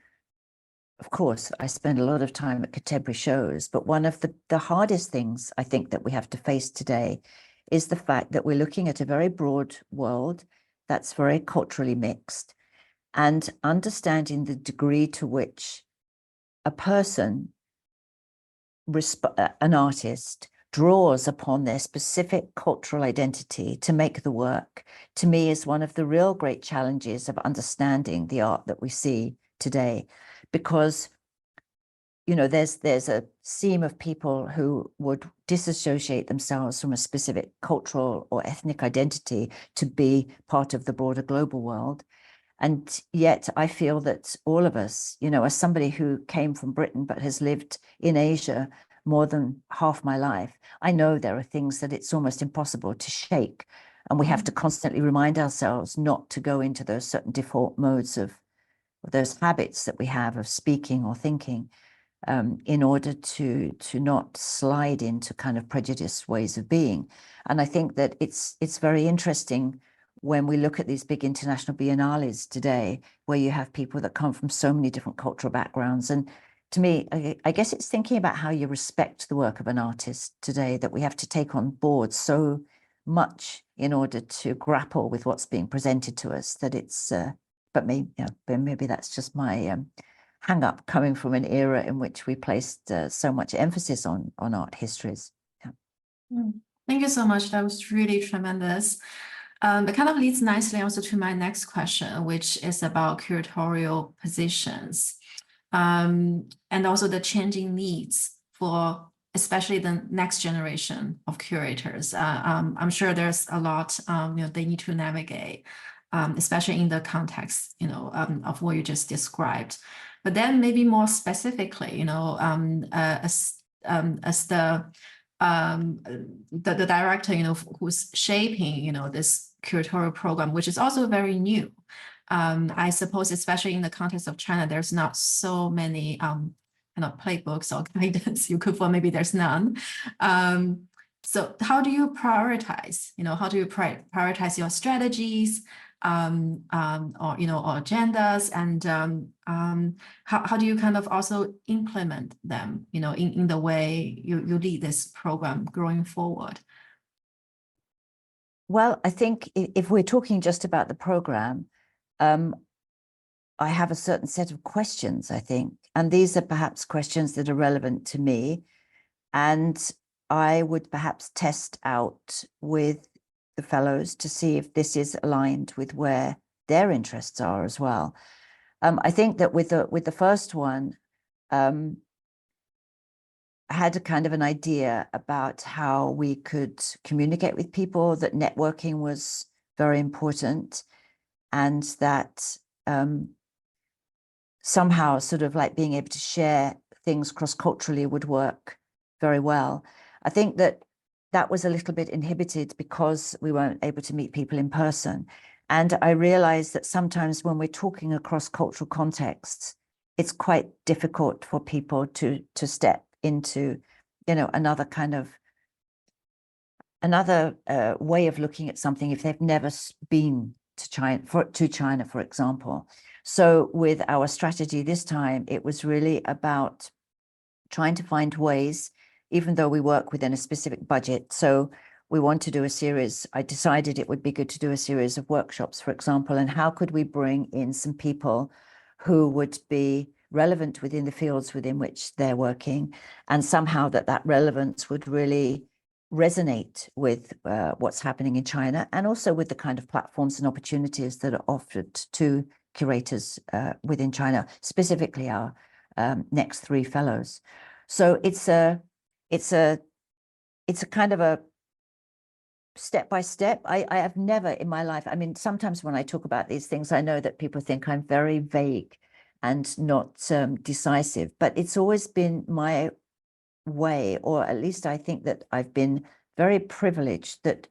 of course, I spend a lot of time at contemporary shows, but one of the hardest things I think that we have to face today is the fact that we're looking at a very broad world that's very culturally mixed, and understanding the degree to which a person, an artist, draws upon their specific cultural identity to make the work, to me is one of the real great challenges of understanding the art that we see today. Because there's a seam of people who would disassociate themselves from a specific cultural or ethnic identity to be part of the broader global world. And yet I feel that all of us, as somebody who came from Britain but has lived in Asia more than half my life, I know there are things that it's almost impossible to shake. And we have to constantly remind ourselves not to go into those certain default modes of those habits that we have of speaking or thinking, in order to not slide into kind of prejudiced ways of being. And I think that it's very interesting when we look at these big international biennales today, where you have people that come from so many different cultural backgrounds. And to me, I guess it's thinking about how you respect the work of an artist today that we have to take on board so much in order to grapple with what's being presented to us, that it's, but maybe that's just my hang up coming from an era in which we placed so much emphasis on art histories. Yeah. Thank you so much. That was really tremendous. It kind of leads nicely also to my next question, which is about curatorial positions, and also the changing needs for especially the next generation of curators. I'm sure there's a lot they need to navigate, especially in the context of what you just described. But then maybe more specifically, as the director, who's shaping, this curatorial program, which is also very new. I suppose, especially in the context of China, there's not so many playbooks or guidance you could follow. Maybe there's none. So how do you prioritize? How do you prioritize your strategies, or agendas, and how do you kind of also implement them, in the way you lead this program going forward? Well, I think if we're talking just about the program, I have a certain set of questions, I think, and these are perhaps questions that are relevant to me, and I would perhaps test out with the fellows to see if this is aligned with where their interests are as well. I think that with the first one, I had a kind of an idea about how we could communicate with people, that networking was very important, and that somehow sort of like being able to share things cross-culturally would work very well. I think that that was a little bit inhibited because we weren't able to meet people in person. And I realized that sometimes when we're talking across cultural contexts, it's quite difficult for people to step into, another way of looking at something if they've never been to China, for example. So with our strategy this time, it was really about trying to find ways, even though we work within a specific budget. So we want to do a series. I decided it would be good to do a series of workshops, for example, and how could we bring in some people who would be relevant within the fields within which they're working, and somehow that relevance would really resonate with what's happening in China, and also with the kind of platforms and opportunities that are offered to curators within China, specifically our next 3 fellows. So it's a kind of a step by step. I have never in my life, I mean, sometimes when I talk about these things, I know that people think I'm very vague and not decisive, but it's always been my way, or at least I think that I've been very privileged that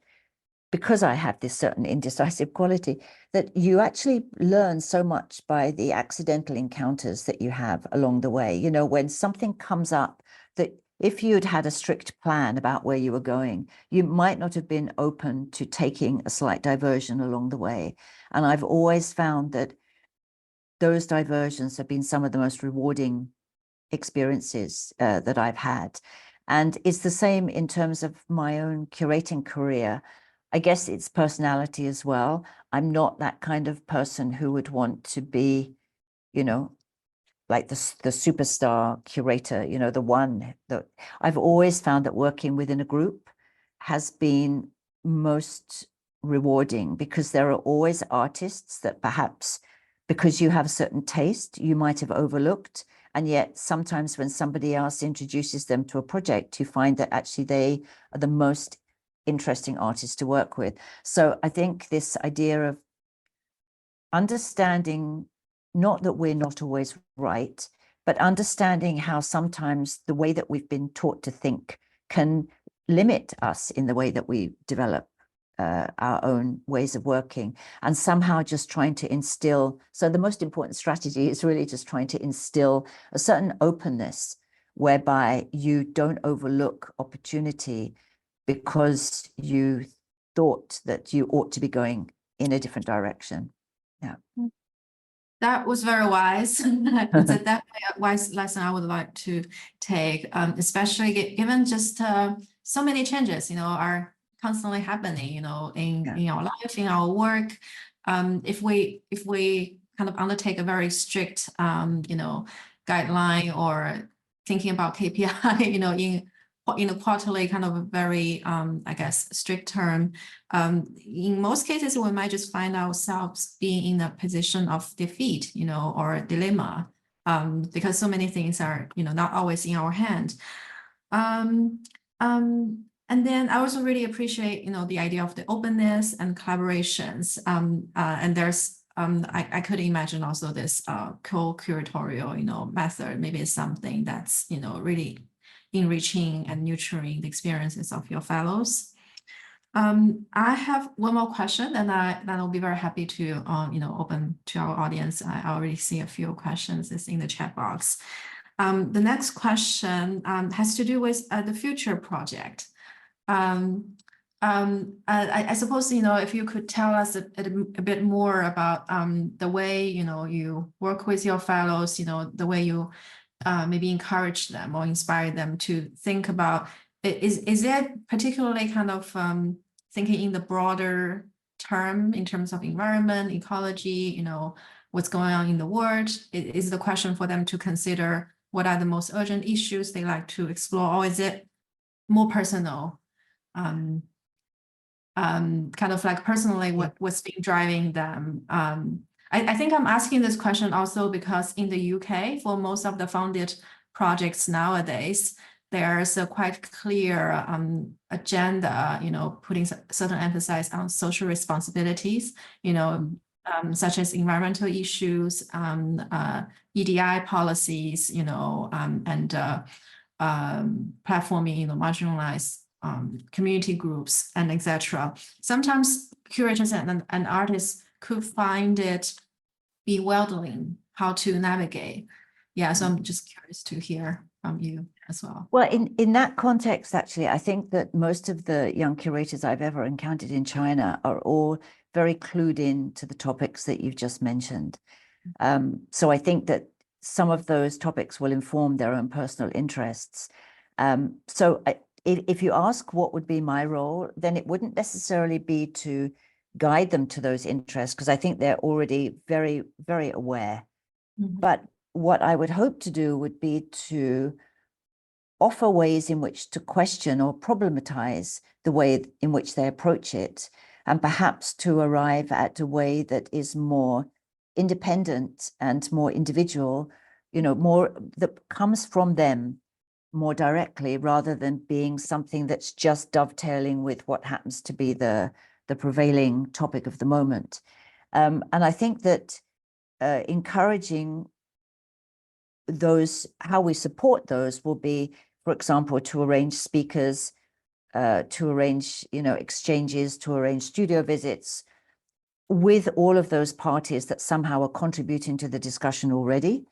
because I have this certain indecisive quality, that you actually learn so much by the accidental encounters that you have along the way. When something comes up that if you'd had a strict plan about where you were going, you might not have been open to taking a slight diversion along the way. And I've always found that those diversions have been some of the most rewarding experiences that I've had. And it's the same in terms of my own curating career. I guess it's personality as well. I'm not that kind of person who would want to be, like the superstar curator, the one that I've always found that working within a group has been most rewarding, because there are always artists that perhaps because you have a certain taste, you might have overlooked. And yet sometimes when somebody else introduces them to a project, you find that actually they are the most interesting artists to work with. So I think this idea of understanding, not that we're not always right, but understanding how sometimes the way that we've been taught to think can limit us in the way that we develop our own ways of working, and somehow just trying to instill. So the most important strategy is really just trying to instill a certain openness whereby you don't overlook opportunity because you thought that you ought to be going in a different direction. Yeah. That was very wise. It's a definitely a wise lesson I would like to take, especially given just so many changes, are constantly happening, in our life, in our work. If we kind of undertake a very strict, guideline or thinking about KPI, in in a quarterly kind of a very, I guess, strict term, in most cases, we might just find ourselves being in a position of defeat, or dilemma, because so many things are, not always in our hand. And then I also really appreciate, the idea of the openness and collaborations. And there's, I could imagine also this co-curatorial, method. Maybe it's something that's, really enriching and nurturing the experiences of your fellows. I have one more question, and I'll be very happy to, open to our audience. I already see a few questions is in the chat box. The next question has to do with the future project. I suppose, if you could tell us a bit more about the way, you work with your fellows, the way you maybe encourage them or inspire them to think about, is it particularly kind of thinking in the broader term in terms of environment, ecology, what's going on in the world? Is the question for them to consider what are the most urgent issues they like to explore, or is it more personal? Kind of like personally what's been driving them. I think I'm asking this question also because in the UK, for most of the funded projects nowadays, there's a quite clear agenda, putting certain emphasis on social responsibilities, such as environmental issues, EDI policies, and platforming, marginalized community groups and etc. Sometimes curators and artists could find it bewildering how to navigate. Yeah, so I'm just curious to hear from you as well. Well, in that context, actually, I think that most of the young curators I've ever encountered in China are all very clued in to the topics that you've just mentioned. So I think that some of those topics will inform their own personal interests. If you ask what would be my role, then it wouldn't necessarily be to guide them to those interests, because I think they're already very, very aware. Mm-hmm. But what I would hope to do would be to offer ways in which to question or problematize the way in which they approach it, and perhaps to arrive at a way that is more independent and more individual, more that comes from them more directly, rather than being something that's just dovetailing with what happens to be the prevailing topic of the moment. And I think that encouraging those, how we support those will be, for example, to arrange speakers, to arrange, exchanges, to arrange studio visits with all of those parties that somehow are contributing to the discussion already,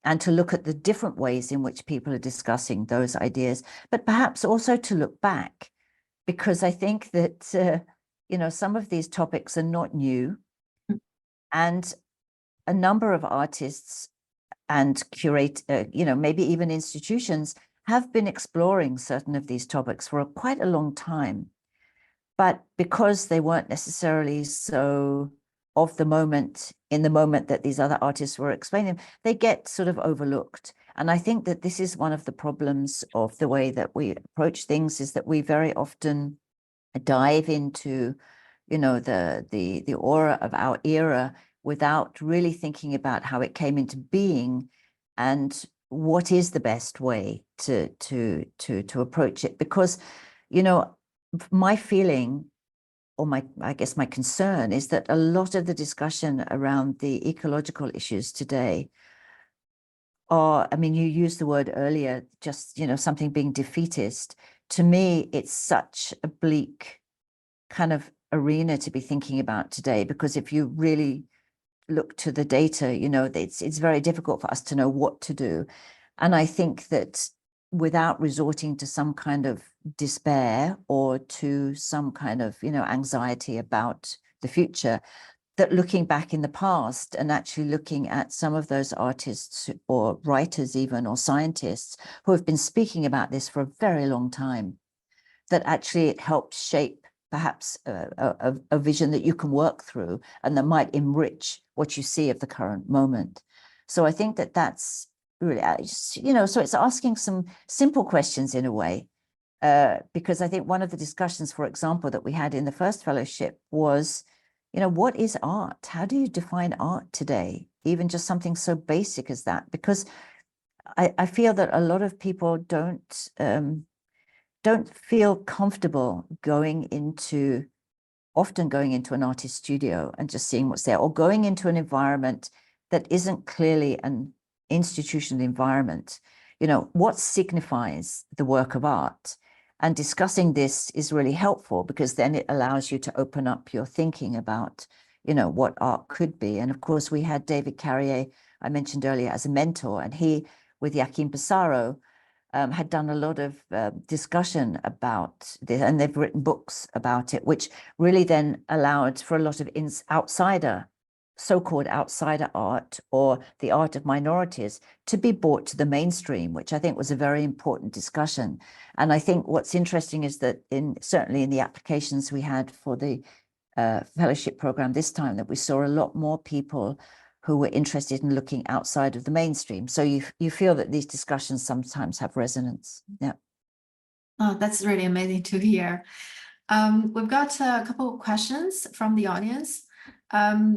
and to look at the different ways in which people are discussing those ideas, but perhaps also to look back, because I think that, some of these topics are not new, and a number of artists and maybe even institutions have been exploring certain of these topics for quite a long time. But because they weren't necessarily so of the moment, in the moment that these other artists were explaining, they get sort of overlooked. And I think that this is one of the problems of the way that we approach things, is that we very often dive into, the aura of our era without really thinking about how it came into being and what is the best way to approach it. Because, my feeling, or I guess my concern, is that a lot of the discussion around the ecological issues today are, you used the word earlier, just, something being defeatist. To me, it's such a bleak kind of arena to be thinking about today, because if you really look to the data, it's very difficult for us to know what to do. And I think that without resorting to some kind of despair or to some kind of, anxiety about the future, that looking back in the past and actually looking at some of those artists or writers even, or scientists who have been speaking about this for a very long time, that actually it helps shape perhaps a vision that you can work through and that might enrich what you see of the current moment. So I think that that's really, so it's asking some simple questions in a way, because I think one of the discussions, for example, that we had in the first fellowship was, what is art? How do you define art today? Even just something so basic as that, because I feel that a lot of people don't feel comfortable often going into an artist studio and just seeing what's there, or going into an environment that isn't clearly an institutional environment. What signifies the work of art? And discussing this is really helpful, because then it allows you to open up your thinking about, what art could be. And of course, we had David Carrier, I mentioned earlier, as a mentor, and he, with Joaquin Pissarro, had done a lot of discussion about this, and they've written books about it, which really then allowed for a lot of so-called outsider art, or the art of minorities, to be brought to the mainstream, which I think was a very important discussion. And I think what's interesting is that certainly in the applications we had for the fellowship program this time, that we saw a lot more people who were interested in looking outside of the mainstream. So you feel that these discussions sometimes have resonance. Yeah. Oh, that's really amazing to hear. We've got a couple of questions from the audience. I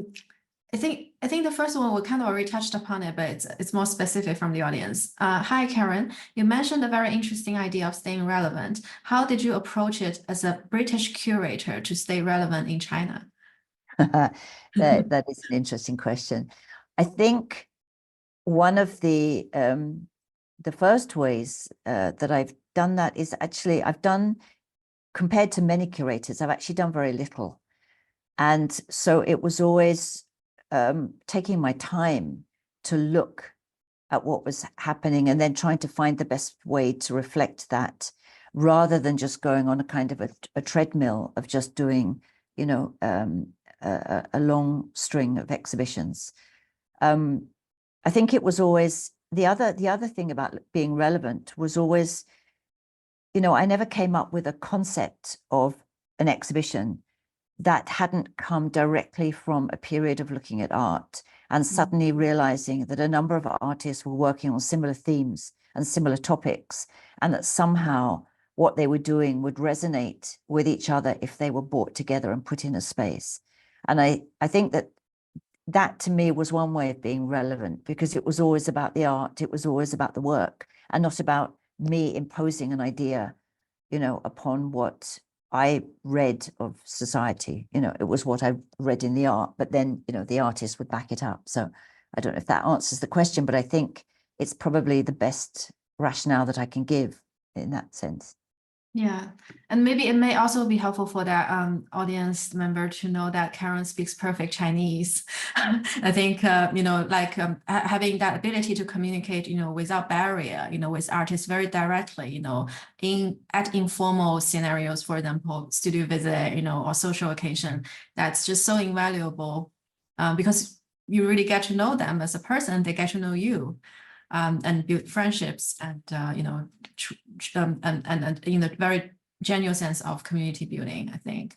think the first one we kind of already touched upon it, but it's more specific from the audience. Hi, Karen. You mentioned a very interesting idea of staying relevant. How did you approach it as a British curator to stay relevant in China? That is an interesting question. I think one of the first ways that I've done that is actually compared to many curators, I've actually done very little. And so it was always taking my time to look at what was happening and then trying to find the best way to reflect that, rather than just going on a kind of a treadmill of just doing, a long string of exhibitions. I think it was always the other thing about being relevant was always, I never came up with a concept of an exhibition that hadn't come directly from a period of looking at art and suddenly realizing that a number of artists were working on similar themes and similar topics, and that somehow what they were doing would resonate with each other if they were brought together and put in a space. And I think that to me was one way of being relevant, because it was always about the art, it was always about the work, and not about me imposing an idea, upon what I read of society. It was what I read in the art, but then, the artist would back it up. So I don't know if that answers the question, but I think it's probably the best rationale that I can give in that sense. Yeah, and maybe it may also be helpful for that audience member to know that Karen speaks perfect Chinese. I think having that ability to communicate, without barrier, with artists very directly, at informal scenarios, for example, studio visit, or social occasion, that's just so invaluable, because you really get to know them as a person, they get to know you. And build friendships, and and in a very genuine sense of community building, I think.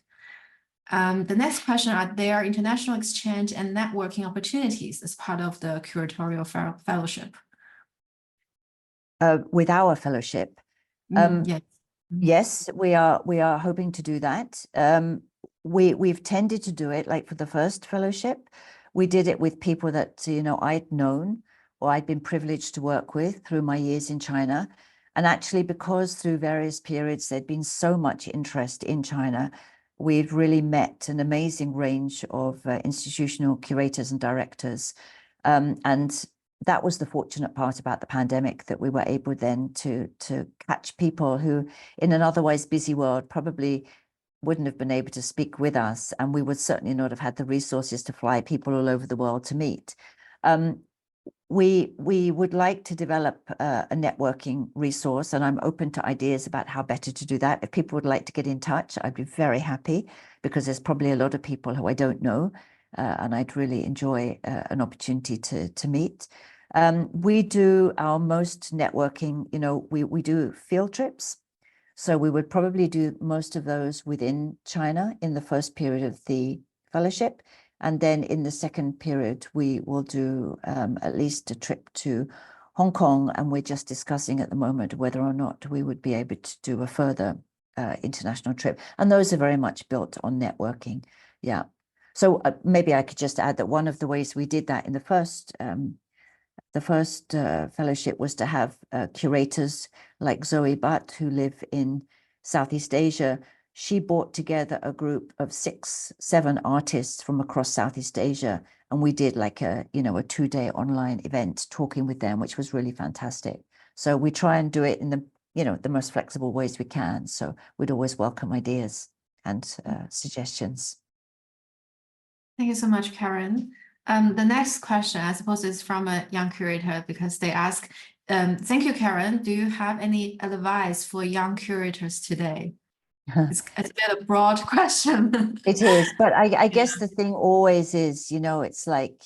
The next question: are there international exchange and networking opportunities as part of the curatorial fellowship? With our fellowship, Yes. Yes, we are hoping to do that. We've tended to do it, like for the first fellowship, we did it with people that I'd known or I'd been privileged to work with through my years in China. And actually, because through various periods there'd been so much interest in China, we've really met an amazing range of institutional curators and directors. And that was the fortunate part about the pandemic, that we were able then to catch people who in an otherwise busy world probably wouldn't have been able to speak with us, and we would certainly not have had the resources to fly people all over the world to meet. We would like to develop a networking resource, and I'm open to ideas about how better to do that. If people would like to get in touch, I'd be very happy, because there's probably a lot of people who I don't know, and I'd really enjoy an opportunity to meet. We do our most networking, we do field trips. So we would probably do most of those within China in the first period of the fellowship. And then in the second period, we will do at least a trip to Hong Kong, and we're just discussing at the moment whether or not we would be able to do a further international trip. And those are very much built on networking. Yeah. So maybe I could just add that one of the ways we did that in the first fellowship was to have curators like Zoe Butt, who live in Southeast Asia. She brought together a group of 6-7 artists from across Southeast Asia, and we did like a 2-day online event talking with them, which was really fantastic. So we try and do it in the most flexible ways we can. So we'd always welcome ideas and suggestions. Thank you so much, Karen. The next question, I suppose, is from a young curator, because they ask, thank you, Karen. Do you have any advice for young curators today? It's a bit a broad question. It is, but I guess the thing always is, it's like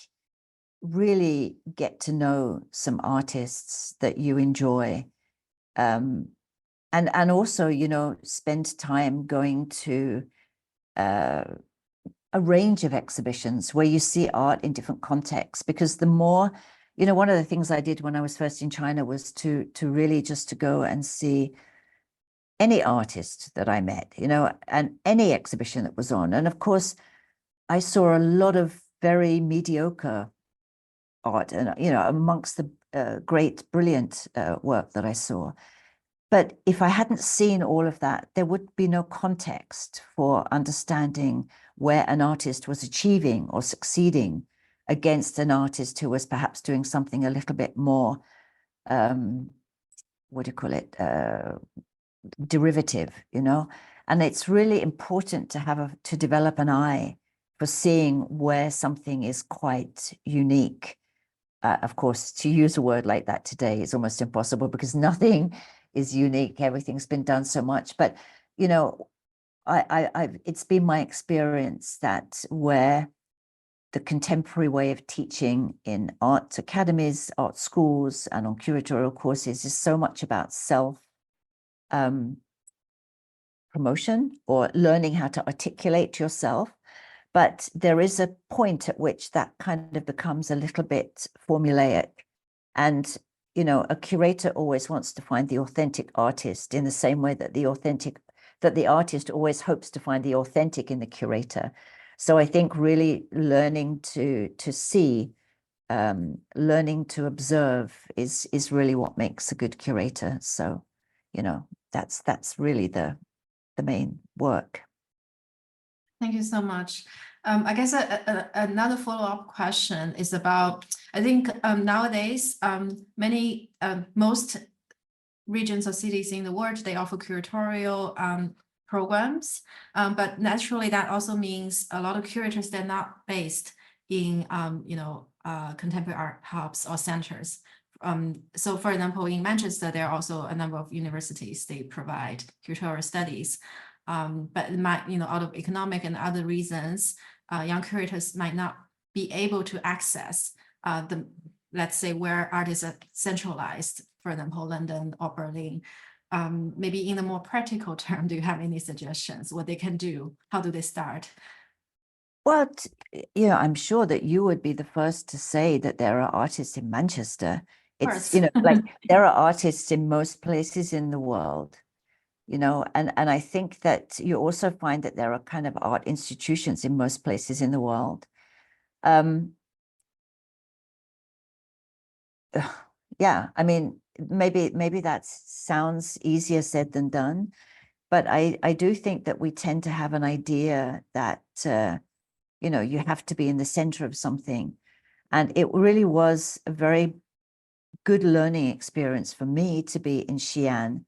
really get to know some artists that you enjoy. And also, spend time going to a range of exhibitions where you see art in different contexts, because the more, one of the things I did when I was first in China was to really just to go and see any artist that I met, and any exhibition that was on. And of course, I saw a lot of very mediocre art, and amongst the great, brilliant work that I saw. But if I hadn't seen all of that, there would be no context for understanding where an artist was achieving or succeeding against an artist who was perhaps doing something a little bit more, what do you call it, derivative, And it's really important to to develop an eye for seeing where something is quite unique. Of course, to use a word like that today is almost impossible, because nothing is unique. Everything's been done so much. But, it's been my experience that where the contemporary way of teaching in art academies, art schools, and on curatorial courses is so much about self promotion, or learning how to articulate yourself. But there is a point at which that kind of becomes a little bit formulaic. And, a curator always wants to find the authentic artist, in the same way that the artist always hopes to find the authentic in the curator. So I think really learning to see, learning to observe is really what makes a good curator. So, that's really the main work. Thank you so much. I guess another follow-up question is about, I think nowadays, most regions or cities in the world, they offer curatorial programs, but naturally that also means a lot of curators, they're not based in, contemporary art hubs or centers. So for example, in Manchester, there are also a number of universities, they provide curatorial studies. But it might, out of economic and other reasons, young curators might not be able to access let's say, where artists are centralized, for example, London or Berlin. Maybe in a more practical term, do you have any suggestions what they can do? How do they start? Well, I'm sure that you would be the first to say that there are artists in Manchester. It's, like there are artists in most places in the world. And I think that you also find that there are kind of art institutions in most places in the world. Yeah, I mean, maybe that sounds easier said than done, but I do think that we tend to have an idea that, you have to be in the center of something. And it really was a very good learning experience for me to be in Xi'an,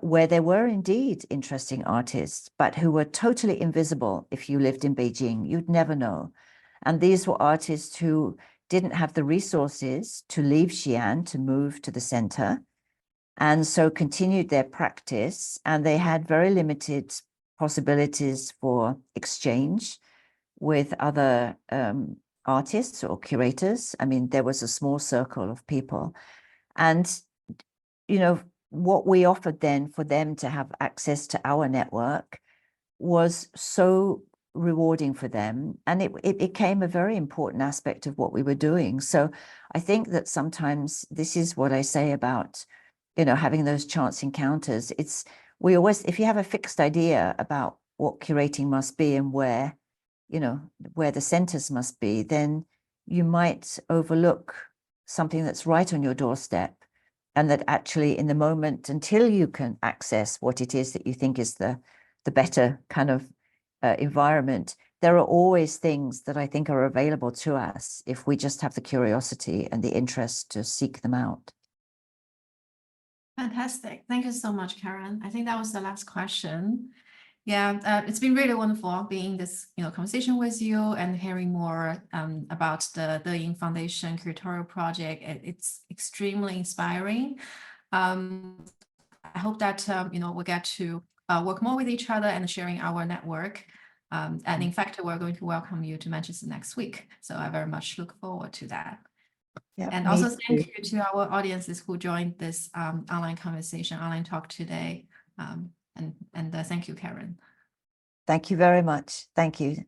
where there were indeed interesting artists, but who were totally invisible. If you lived in Beijing, you'd never know. And these were artists who didn't have the resources to leave Xi'an to move to the center, and so continued their practice. And they had very limited possibilities for exchange with other artists or curators. I mean, there was a small circle of people. And, what we offered then for them to have access to our network was so rewarding for them. And it became a very important aspect of what we were doing. So I think that sometimes this is what I say about, having those chance encounters. We always, if you have a fixed idea about what curating must be and where the centers must be, then you might overlook something that's right on your doorstep, and that actually in the moment, until you can access what it is that you think is the better kind of environment, there are always things that I think are available to us if we just have the curiosity and the interest to seek them out. Fantastic. Thank you so much, Karen. I think that was the last question. Yeah, it's been really wonderful being this conversation with you and hearing more about the Ying Foundation curatorial project. It's extremely inspiring. I hope that we'll get to work more with each other and sharing our network. And in fact, we're going to welcome you to Manchester next week. So I very much look forward to that. Yeah, and also thank you to our audiences who joined this online talk today. And thank you, Karen. Thank you very much. Thank you.